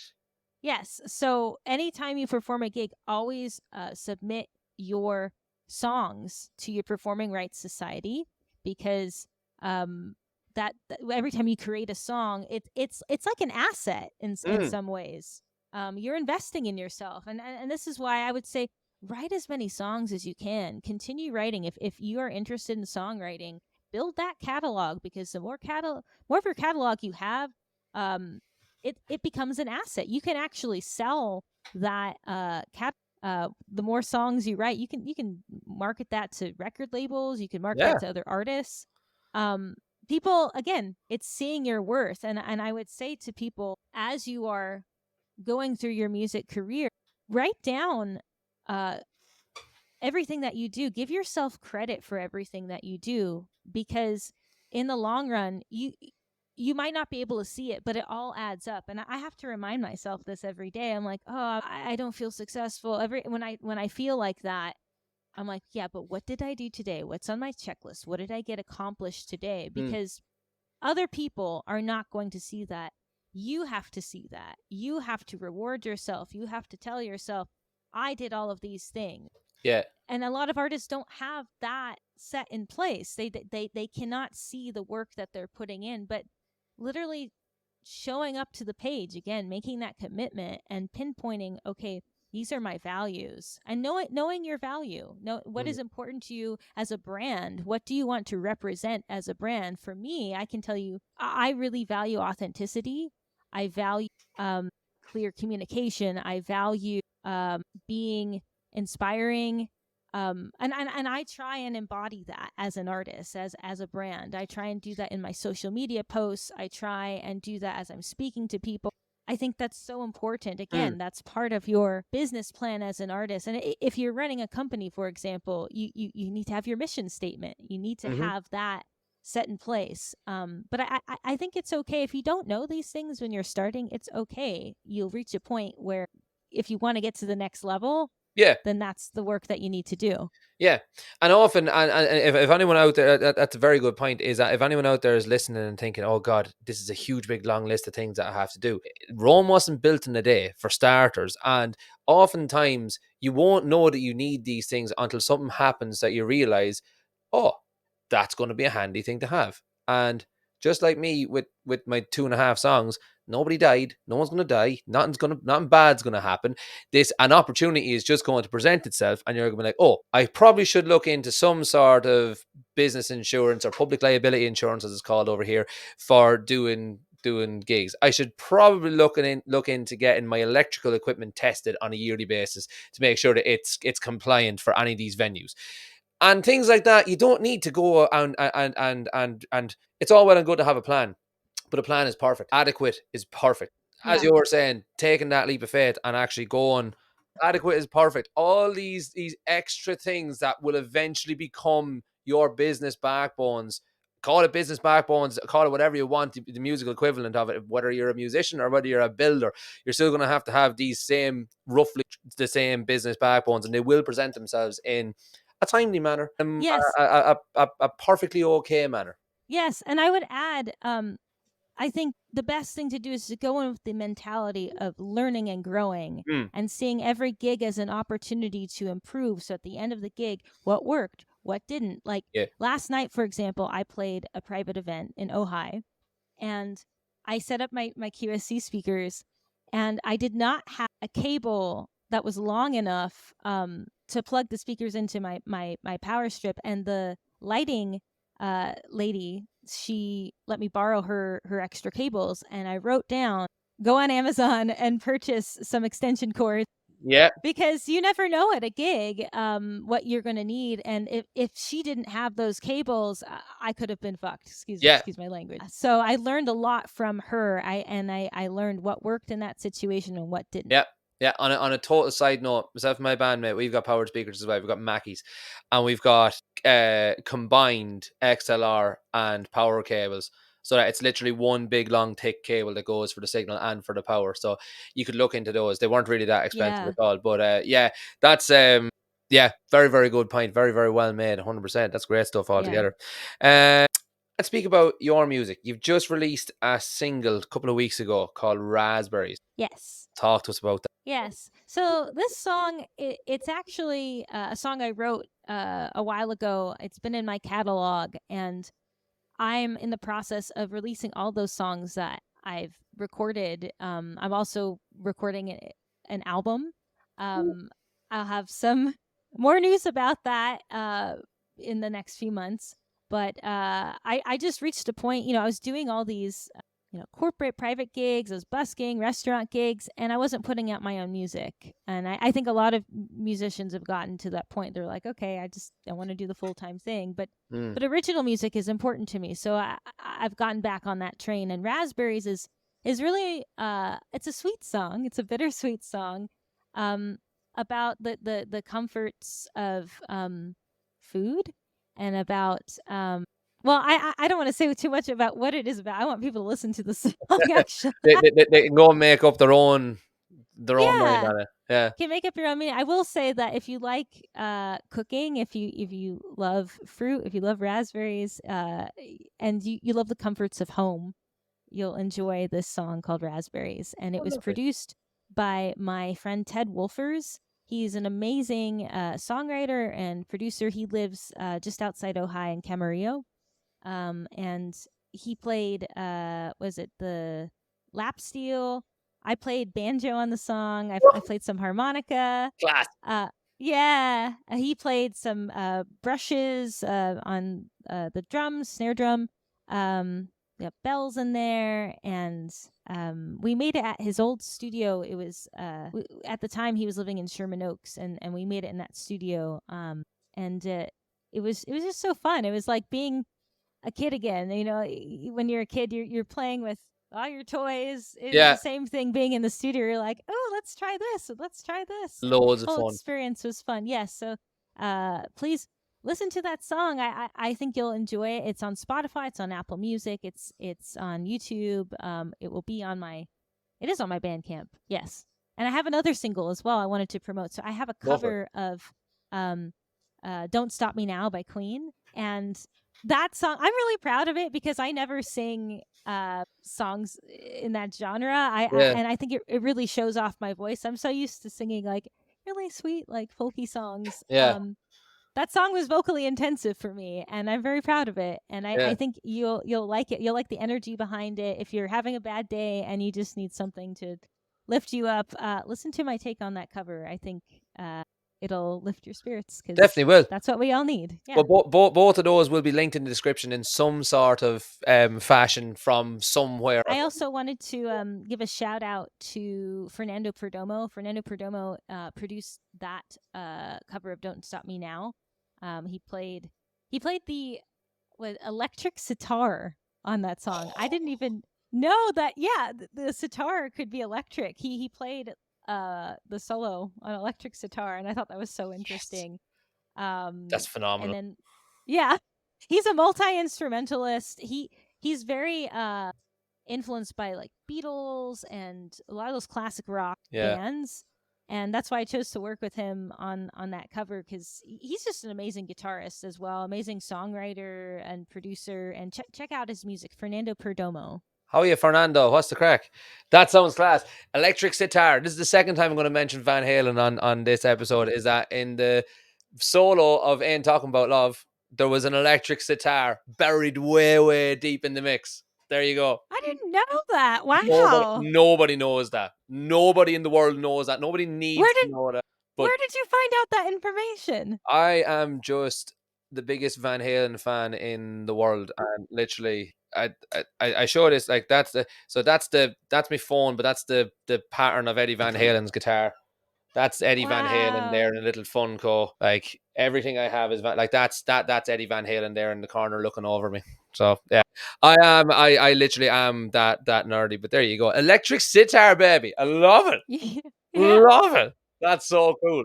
Yes. So anytime you perform a gig, always submit your songs to your Performing Rights Society, because that every time you create a song, it's like an asset in some ways. You're investing in yourself, and this is why I would say, write as many songs as you can. Continue writing. If you are interested in songwriting, build that catalog, because the more of your catalog you have, it becomes an asset. You can actually sell that the more songs you write, you can market that to record labels. You can market that to other artists. People, again, it's seeing your worth. And I would say to people, as you are going through your music career, write down everything that you do. Give yourself credit for everything that you do, because in the long run, you might not be able to see it, but it all adds up. And I have to remind myself this every day. I'm like, oh, I don't feel successful. When I feel like that, I'm like, yeah, but what did I do today? What's on my checklist? What did I get accomplished today? Because other people are not going to see that. You have to see that. You have to reward yourself. You have to tell yourself, I did all of these things. Yeah. And a lot of artists don't have that set in place. They cannot see the work that they're putting in, but literally showing up to the page again, making that commitment and pinpointing, okay, these are my values, and knowing your value, know what is important to you as a brand. What do you want to represent as a brand? For me, I can tell you, I really value authenticity. I value clear communication. I value being inspiring. And I try and embody that as an artist, as a brand. I try and do that in my social media posts. I try and do that as I'm speaking to people. I think that's so important. Again, that's part of your business plan as an artist. And if you're running a company, for example, you need to have your mission statement. You need to have that set in place. But I think it's okay if you don't know these things when you're starting. It's okay. You'll reach a point where if you want to get to the next level, then that's the work that you need to do. Yeah. And often, and if anyone out there, that's a very good point, is that if anyone out there is listening and thinking, oh God, this is a huge, big, long list of things that I have to do. Rome wasn't built in a day, for starters. And oftentimes you won't know that you need these things until something happens that you realize, oh, that's going to be a handy thing to have. And just like me with my 2.5 songs, nobody died. No one's going to die. Nothing bad's going to happen. An opportunity is just going to present itself, and you're going to be like, oh, I probably should look into some sort of business insurance or public liability insurance, as it's called over here, for doing gigs. I should probably look into getting my electrical equipment tested on a yearly basis to make sure that it's compliant for any of these venues. And things like that. You don't need to go and it's all well and good to have a plan, but a plan is perfect. Adequate is perfect. As you were saying, taking that leap of faith and actually going, adequate is perfect. All these extra things that will eventually become your business backbones. Call it business backbones, call it whatever you want, the musical equivalent of it. Whether you're a musician or whether you're a builder, you're still going to have these roughly the same business backbones, and they will present themselves in a timely manner, Yes. a perfectly okay manner. Yes, and I would add, I think the best thing to do is to go in with the mentality of learning and growing and seeing every gig as an opportunity to improve. So at the end of the gig, what worked, what didn't. Like last night, for example, I played a private event in Ojai, and I set up my QSC speakers, and I did not have a cable that was long enough to plug the speakers into my power strip, and the lighting lady, she let me borrow her extra cables, and I wrote down, go on Amazon and purchase some extension cords. Yeah. Because you never know at a gig what you're going to need. And if she didn't have those cables, I could have been fucked. Excuse my language. So I learned a lot from her. I learned what worked in that situation and what didn't. Yeah. Yeah, on a total side note, myself and my bandmate, we've got powered speakers as well. We've got Mackies, and we've got combined XLR and power cables, so that it's literally one big long thick cable that goes for the signal and for the power. So you could look into those. They weren't really that expensive at all. But that's very, very good point. Very, very well made. 100%. That's great stuff altogether. Let's speak about your music. You've just released a single a couple of weeks ago called Raspberries. Yes. Talk to us about that. Yes. So this song, it's actually a song I wrote a while ago. It's been in my catalog, and I'm in the process of releasing all those songs that I've recorded. I'm also recording an album. I'll have some more news about that in the next few months. But I just reached a point, I was doing all these corporate private gigs, I was busking, restaurant gigs, and I wasn't putting out my own music. And I think a lot of musicians have gotten to that point. They're like, okay, I want to do the full-time thing. But original music is important to me. So I've gotten back on that train. And Raspberries is really, it's a sweet song. It's a bittersweet song about the comforts of food, and about Well, I don't want to say too much about what it is about. I want people to listen to the song, actually. They can go and make up their own mind Yeah. on it. Yeah. Can make up your own meaning. I will say that if you like cooking, if you love fruit, if you love raspberries, and you love the comforts of home, you'll enjoy this song called Raspberries. And it was Lovely. produced by my friend Ted Wolfers. He's an amazing songwriter and producer. He lives just outside Ojai in Camarillo. And he played, was it the lap steel? I played banjo on the song. I played some harmonica. Class. Yeah, he played some brushes on the drums, snare drum. We got bells in there, and we made it at his old studio. It was at the time he was living in Sherman Oaks, and we made it in that studio. And it was just so fun. It was like being a kid again. You know, when you're a kid, you're playing with all your toys. It was Yeah. the same thing being in the studio. You're like, oh, let's try this. Let's try this. Loads The of whole fun. experience was fun. Yes. So please listen to that song. I think you'll enjoy it. It's on Spotify. It's on Apple Music. It's on YouTube. It will be on my. It is on my Bandcamp. Yes. And I have another single as well I wanted to promote. So I have a cover of Don't Stop Me Now by Queen. And that song, I'm really proud of it because I never sing songs in that genre. And I think it really shows off my voice. I'm so used to singing like really sweet, like folky songs. Yeah. That song was vocally intensive for me, and I'm very proud of it. And I think you'll like it. You'll like the energy behind it. If you're having a bad day and you just need something to lift you up, listen to my take on that cover. I think it'll lift your spirits. Definitely will. That's what we all need. Yeah. Well, both of those will be linked in the description in some sort of fashion from somewhere. I also wanted to give a shout out to Fernando Perdomo. Fernando Perdomo produced that cover of "Don't Stop Me Now." He played the electric sitar on that song. I didn't even know that. Yeah, the sitar could be electric. He played the solo on electric sitar, and I thought that was so interesting. That's phenomenal. And then, yeah, he's a multi-instrumentalist. He's very influenced by like Beatles and a lot of those classic rock bands. And that's why I chose to work with him on that cover, because he's just an amazing guitarist as well, amazing songwriter and producer. And check out his music, Fernando Perdomo. How are you, Fernando? What's the crack? That sounds class. Electric sitar. This is the second time I'm going to mention Van Halen on this episode. Is that in the solo of Ain't Talking About Love, there was an electric sitar buried way, way deep in the mix. There you go. I didn't know that. Wow. Nobody knows that. Nobody in the world knows that. Nobody needs to know that. But where did you find out that information? I am just the biggest Van Halen fan in the world, and literally, I show this like that's my phone, but that's the pattern of Eddie Van Halen's guitar. That's Eddie Van Halen there in a little Funko. Like everything I have is that's Eddie Van Halen there in the corner looking over me. So yeah, I literally am that nerdy. But there you go, electric sitar, baby. I love it. Love it. That's so cool.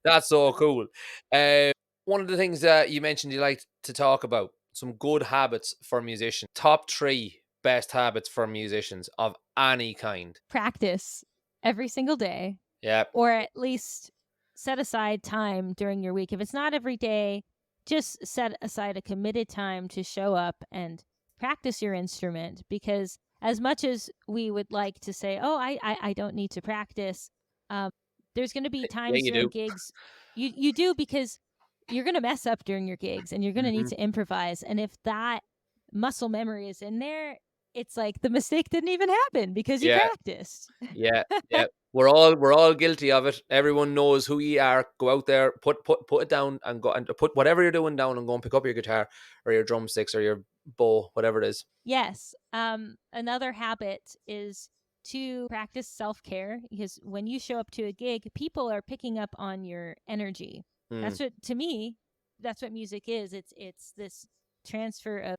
That's so cool. One of the things that you mentioned you like to talk about, some good habits for musicians. Top 3 best habits for musicians of any kind. Practice every single day. Yeah. Or at least set aside time during your week. If it's not every day, just set aside a committed time to show up and practice your instrument. Because as much as we would like to say, oh, I don't need to practice, there's going to be times during gigs. You do, because you're going to mess up during your gigs and you're going to need to improvise. And if that muscle memory is in there, it's like the mistake didn't even happen because you practiced. Yeah. We're all guilty of it. Everyone knows who you are. Go out there, put it down, and go and put whatever you're doing down, and go and pick up your guitar or your drumsticks or your bow, whatever it is. Yes. Another habit is to practice self-care, because when you show up to a gig, people are picking up on your energy. That's what, to me, that's what music is. It's this transfer of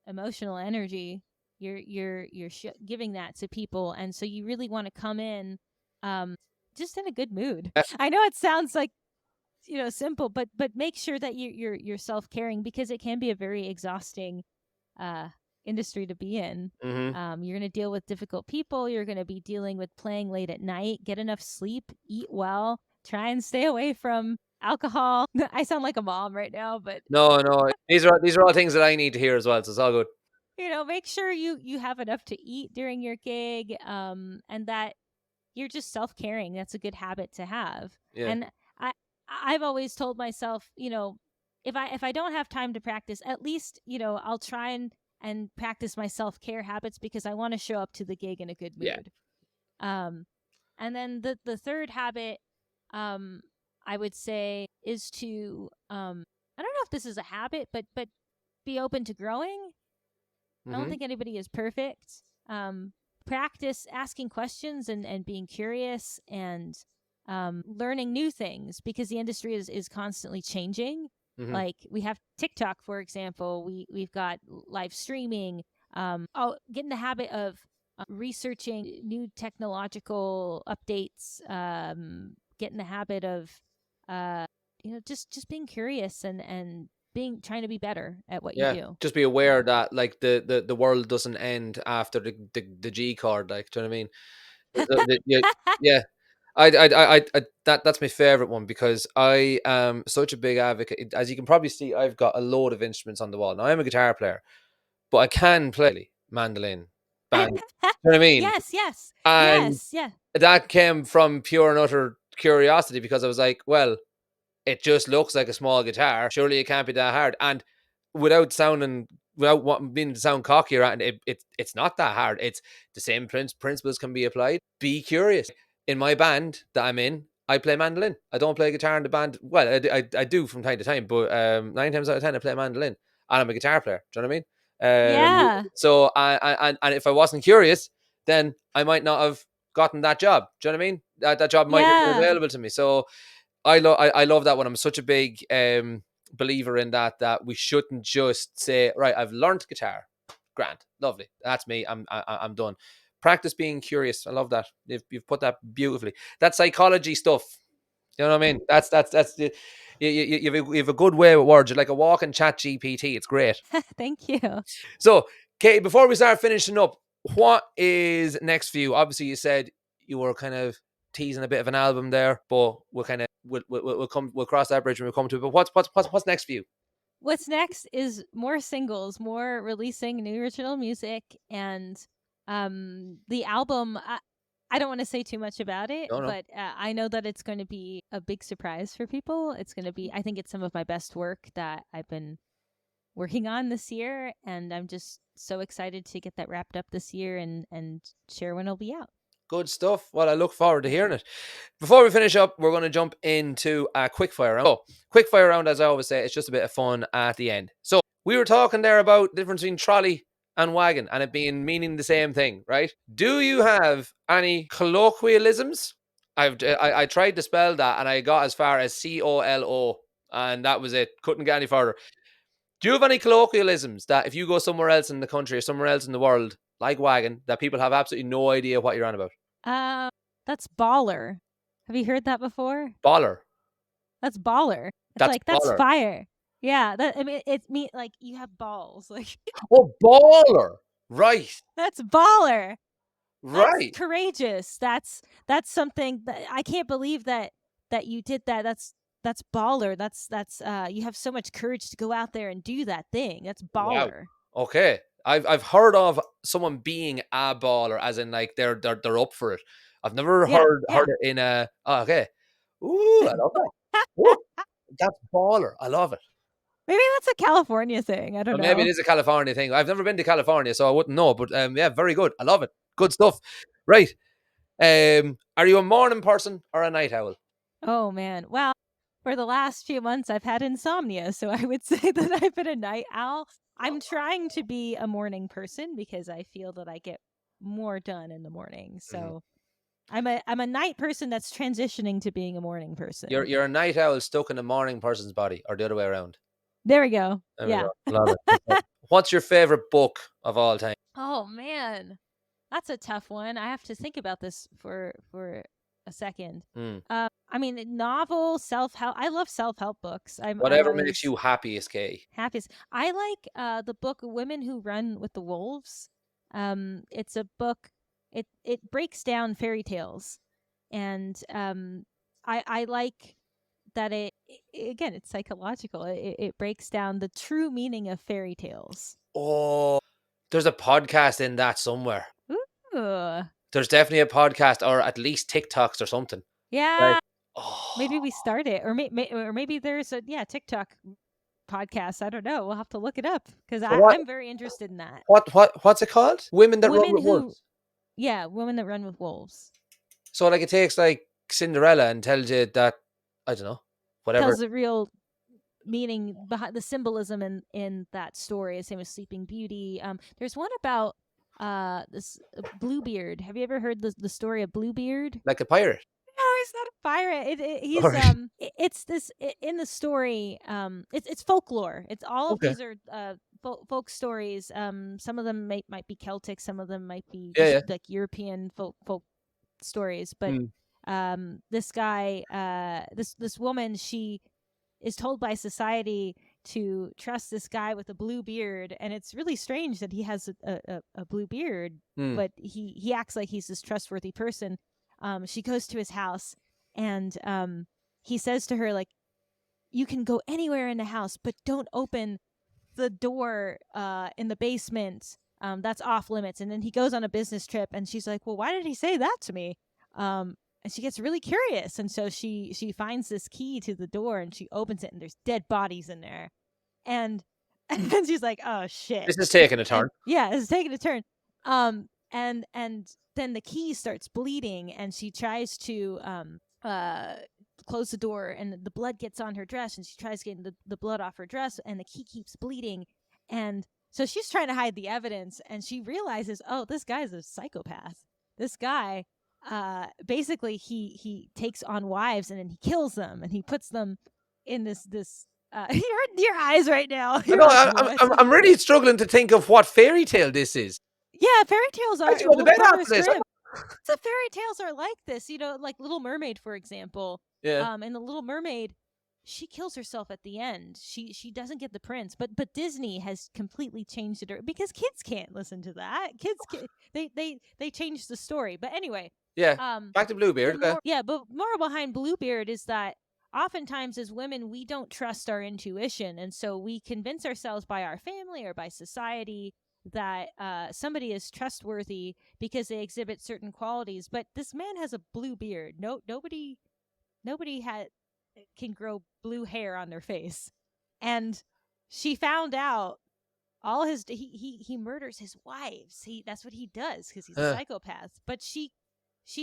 emotional energy. You're giving that to people, and so you really want to come in just in a good mood. I know it sounds like simple, but make sure that you're self-caring, because it can be a very exhausting industry to be in. Mm-hmm. You're going to deal with difficult people. You're going to be dealing with playing late at night. Get enough sleep, eat well, try and stay away from alcohol. I sound like a mom right now, but No, these are all things that I need to hear as well, so it's all good. make sure you have enough to eat during your gig, and that you're just self-caring. That's a good habit to have. Yeah. And I've always told myself, if I don't have time to practice, at least, I'll try and practice my self-care habits, because I want to show up to the gig in a good mood. Yeah. And then the third habit, I would say, is to I don't know if this is a habit, but be open to growing. I don't think anybody is perfect. Practice asking questions and being curious, and learning new things, because the industry is constantly changing. Mm-hmm. Like, we have TikTok, for example. We've got live streaming. Get in the habit of researching new technological updates. Get in the habit of just being curious and trying to be better at what you do. Just be aware that, like, the world doesn't end after the G chord, like, do you know what I mean? Yeah. That's my favorite one, because I am such a big advocate. As you can probably see, I've got a load of instruments on the wall. Now, I'm a guitar player, but I can play mandolin, band. You know what I mean? Yes. And Yeah. that came from pure and utter curiosity, because I was like, well, it just looks like a small guitar. Surely it can't be that hard. And without wanting being to sound cocky, it's not that hard. It's the same principles can be applied. Be curious. In my band that I'm in, I play mandolin. I don't play guitar in the band. Well, I do from time to time, but 9 times out of 10, I play mandolin, and I'm a guitar player. Do you know what I mean? Yeah. So and if I wasn't curious, then I might not have gotten that job. Do you know what I mean? That job might have been available to me. So I love that one. I'm such a big believer in that we shouldn't just say, right, I've learned guitar, grand, lovely, that's me, I'm done. Practice being curious. I love that. You've put that beautifully. That psychology stuff, you know what I mean? That's you have a good way with words. You're like a walking chat GPT. It's great. Thank you. So, Katie, before we start finishing up, what is next for you? Obviously, you said you were kind of teasing a bit of an album there, but we'll cross that bridge when we come to it. But what's next for you? What's next is more singles, more releasing new original music, and the album. I don't want to say too much about it, but I know that it's going to be a big surprise for people. It's going to be, I think it's some of my best work that I've been working on this year, and I'm just so excited to get that wrapped up this year and share when it'll be out. Good stuff. Well, I look forward to hearing it. Before we finish up, we're going to jump into a quickfire round. So, quickfire round, as I always say, it's just a bit of fun at the end. So, we were talking there about the difference between trolley and wagon, and it being meaning the same thing, right? Do you have any colloquialisms? I tried to spell that, and I got as far as COLO, and that was it. Couldn't get any further. Do you have any colloquialisms that if you go somewhere else in the country or somewhere else in the world, like wagon, that people have absolutely no idea what you're on about? That's baller. Have you heard that before? Baller. That's baller. It's That's like, that's baller. fire. Yeah, I mean, it means like you have balls. Like, oh, baller. Right. That's baller. Right. That's courageous. That's something that I can't believe that you did that. That's baller. That's you have so much courage to go out there and do that thing. That's baller. Wow. Okay. I've heard of someone being a baller, as in like they're up for it. I've never heard it in a. Oh, okay. Ooh, I love that. Ooh, that's baller. I love it. Maybe that's a California thing. I don't know. Maybe it is a California thing. I've never been to California, so I wouldn't know. But yeah, very good. I love it. Good stuff. Right. Are you a morning person or a night owl? Oh man. Well, for the last few months, I've had insomnia, so I would say that I've been a night owl. I'm trying to be a morning person because I feel that I get more done in the morning. So I'm a night person that's transitioning to being a morning person. You're a night owl stuck in a morning person's body, or the other way around. There we go. There we go. Love it. What's your favorite book of all time? Oh man, that's a tough one. I have to think about this for a second. Mm. I mean, novel, self-help. I love self-help books. I'm Whatever makes always you happiest, Katie. happiest. I like the book Women Who Run with the Wolves. It's a book. It breaks down fairy tales, and I like that again, it's psychological. It breaks down the true meaning of fairy tales. Oh, there's a podcast in that somewhere. Ooh. There's definitely a podcast, or at least TikToks or something. Yeah. Oh, Maybe we start it, or maybe there's a TikTok podcast. I don't know. We'll have to look it up because I'm very interested in that. what's it called? Women that run Women with who, wolves. yeah, women that run with wolves. So like it takes like Cinderella and tells you that, I don't know, whatever. Tells the real meaning behind the symbolism in that story. Same as Sleeping Beauty. There's one about this Bluebeard. Have you ever heard the story of Bluebeard? Like a pirate. No, he's not a pirate. He's Alright. it's this in the story. It's folklore. It's all of Okay. these are folk stories. Some of them might be Celtic. Some of them might be Yeah, just like European folk stories. But this guy, this woman, she is told by society to trust this guy with a blue beard, and it's really strange that he has a blue beard, but he acts like he's this trustworthy person. She goes to his house, and he says to her, like, you can go anywhere in the house, but don't open the door in the basement. That's off limits. And then he goes on a business trip, and she's like, well, why did he say that to me? And she gets really curious, and so she finds this key to the door, and she opens it, and there's dead bodies in there, and and she's like, oh shit, this is taking a turn. Yeah, it's taking a turn. And then the key starts bleeding, and she tries to close the door, and the blood gets on her dress, and she tries getting the blood off her dress, and the key keeps bleeding, and so she's trying to hide the evidence, and she realizes, oh, this guy's a psychopath. This guy, basically, he takes on wives, and then he kills them, and he puts them in this. Your eyes right now. No, I'm really struggling to think of what fairy tale this is. Yeah, fairy tales are. I have to go to bed after this. So fairy tales are like this, like Little Mermaid, for example. Yeah. In the Little Mermaid, she kills herself at the end. She doesn't get the prince, but Disney has completely changed it because kids can't listen to that. They changed the story. But anyway. Yeah. Back to Bluebeard. But more behind Bluebeard is that oftentimes as women we don't trust our intuition, and so we convince ourselves by our family or by society that somebody is trustworthy because they exhibit certain qualities. But this man has a blue beard. Nobody can grow blue hair on their face, and she found out all his he murders his wives. That's what he does because he's a psychopath. But she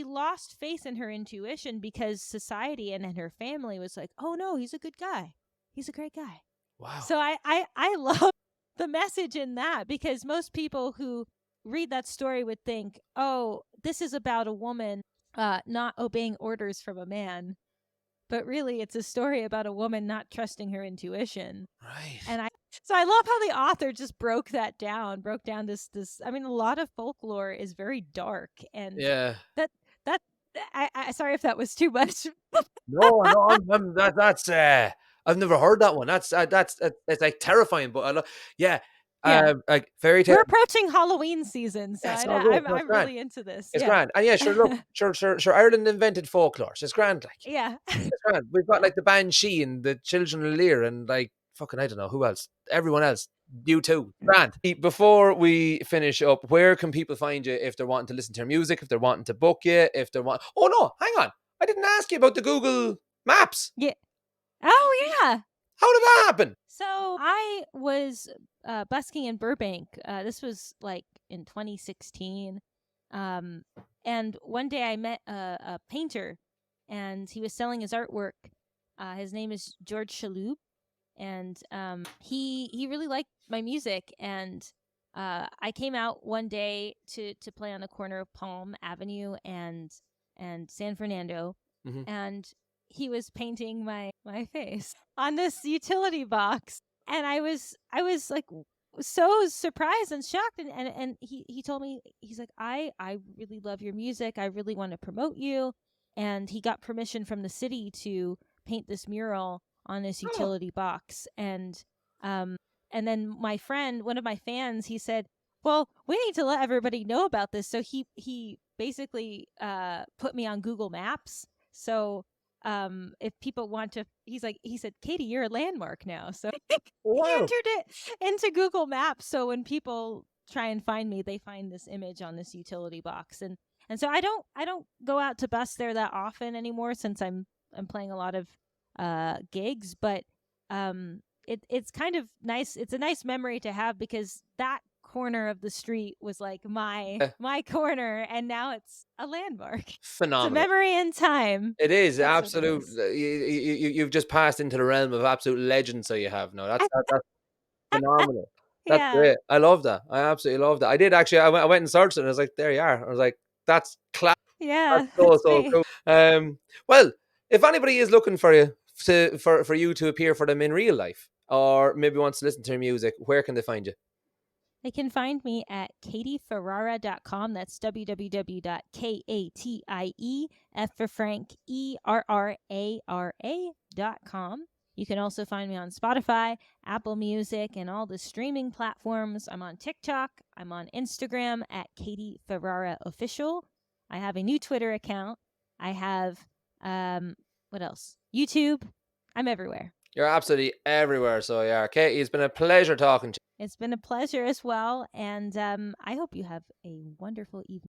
lost faith in her intuition because society and her family was like, oh no, he's a good guy, he's a great guy. Wow. So I love the message in that, because most people who read that story would think, oh, this is about a woman not obeying orders from a man. But really, it's a story about a woman not trusting her intuition. Right. And I love how the author just broke down this. I mean, a lot of folklore is very dark, and yeah. I sorry if that was too much. No, that's I've never heard that one. That's it's like terrifying, but I love. Yeah. Like fairy tale. We're approaching Halloween season, so I'm really into this. It's grand. And yeah, sure. Look, sure. Ireland invented folklore. So it's grand, like. Yeah. It's grand. We've got like the Banshee and the Children of Lear and like fucking I don't know who else. Everyone else. You too. Grand. Before we finish up, where can people find you if they're wanting to listen to your music? If they're wanting to book you? If they're Oh no, hang on. I didn't ask you about the Google Maps. Yeah. Oh yeah. How did that happen? So I was busking in Burbank. This was like in 2016. And one day I met a painter, and he was selling his artwork. His name is George Shaloub, and he really liked my music. And I came out one day to play on the corner of Palm Avenue and San Fernando, and he was painting my face on this utility box, and I was like so surprised and shocked, and he told me, he's like, I really love your music, I really want to promote you, and he got permission from the city to paint this mural on this utility box. And then my friend, one of my fans, he said, well, we need to let everybody know about this. So he basically put me on Google Maps. So if people want to, he said, Katie, you're a landmark now. So he entered it into Google Maps. So when people try and find me, they find this image on this utility box. And so I don't go out to busk there that often anymore, since I'm playing a lot of gigs, but it's kind of nice. It's a nice memory to have, because that corner of the street was like my corner, and now it's a landmark. Phenomenal. It's a memory in time. It is That's absolute. what it is. You've just passed into the realm of absolute legend. So you have no. That's phenomenal. That's Yeah. great. I love that. I absolutely love that. I did actually. I went and searched it, and I was like, there you are. I was like, that's class. Yeah. That's so me. cool. Well, if anybody is looking for you for you to appear for them in real life, or maybe wants to listen to your music, where can they find you? They can find me at katieferrara.com. That's www.katie, F for Frank, ERRARA.com. You can also find me on Spotify, Apple Music, and all the streaming platforms. I'm on TikTok. I'm on Instagram at Katie Ferrara Official. I have a new Twitter account. I have, what else? YouTube. I'm everywhere. You're absolutely everywhere. So yeah, Katie, it's been a pleasure talking to you. It's been a pleasure as well. And I hope you have a wonderful evening.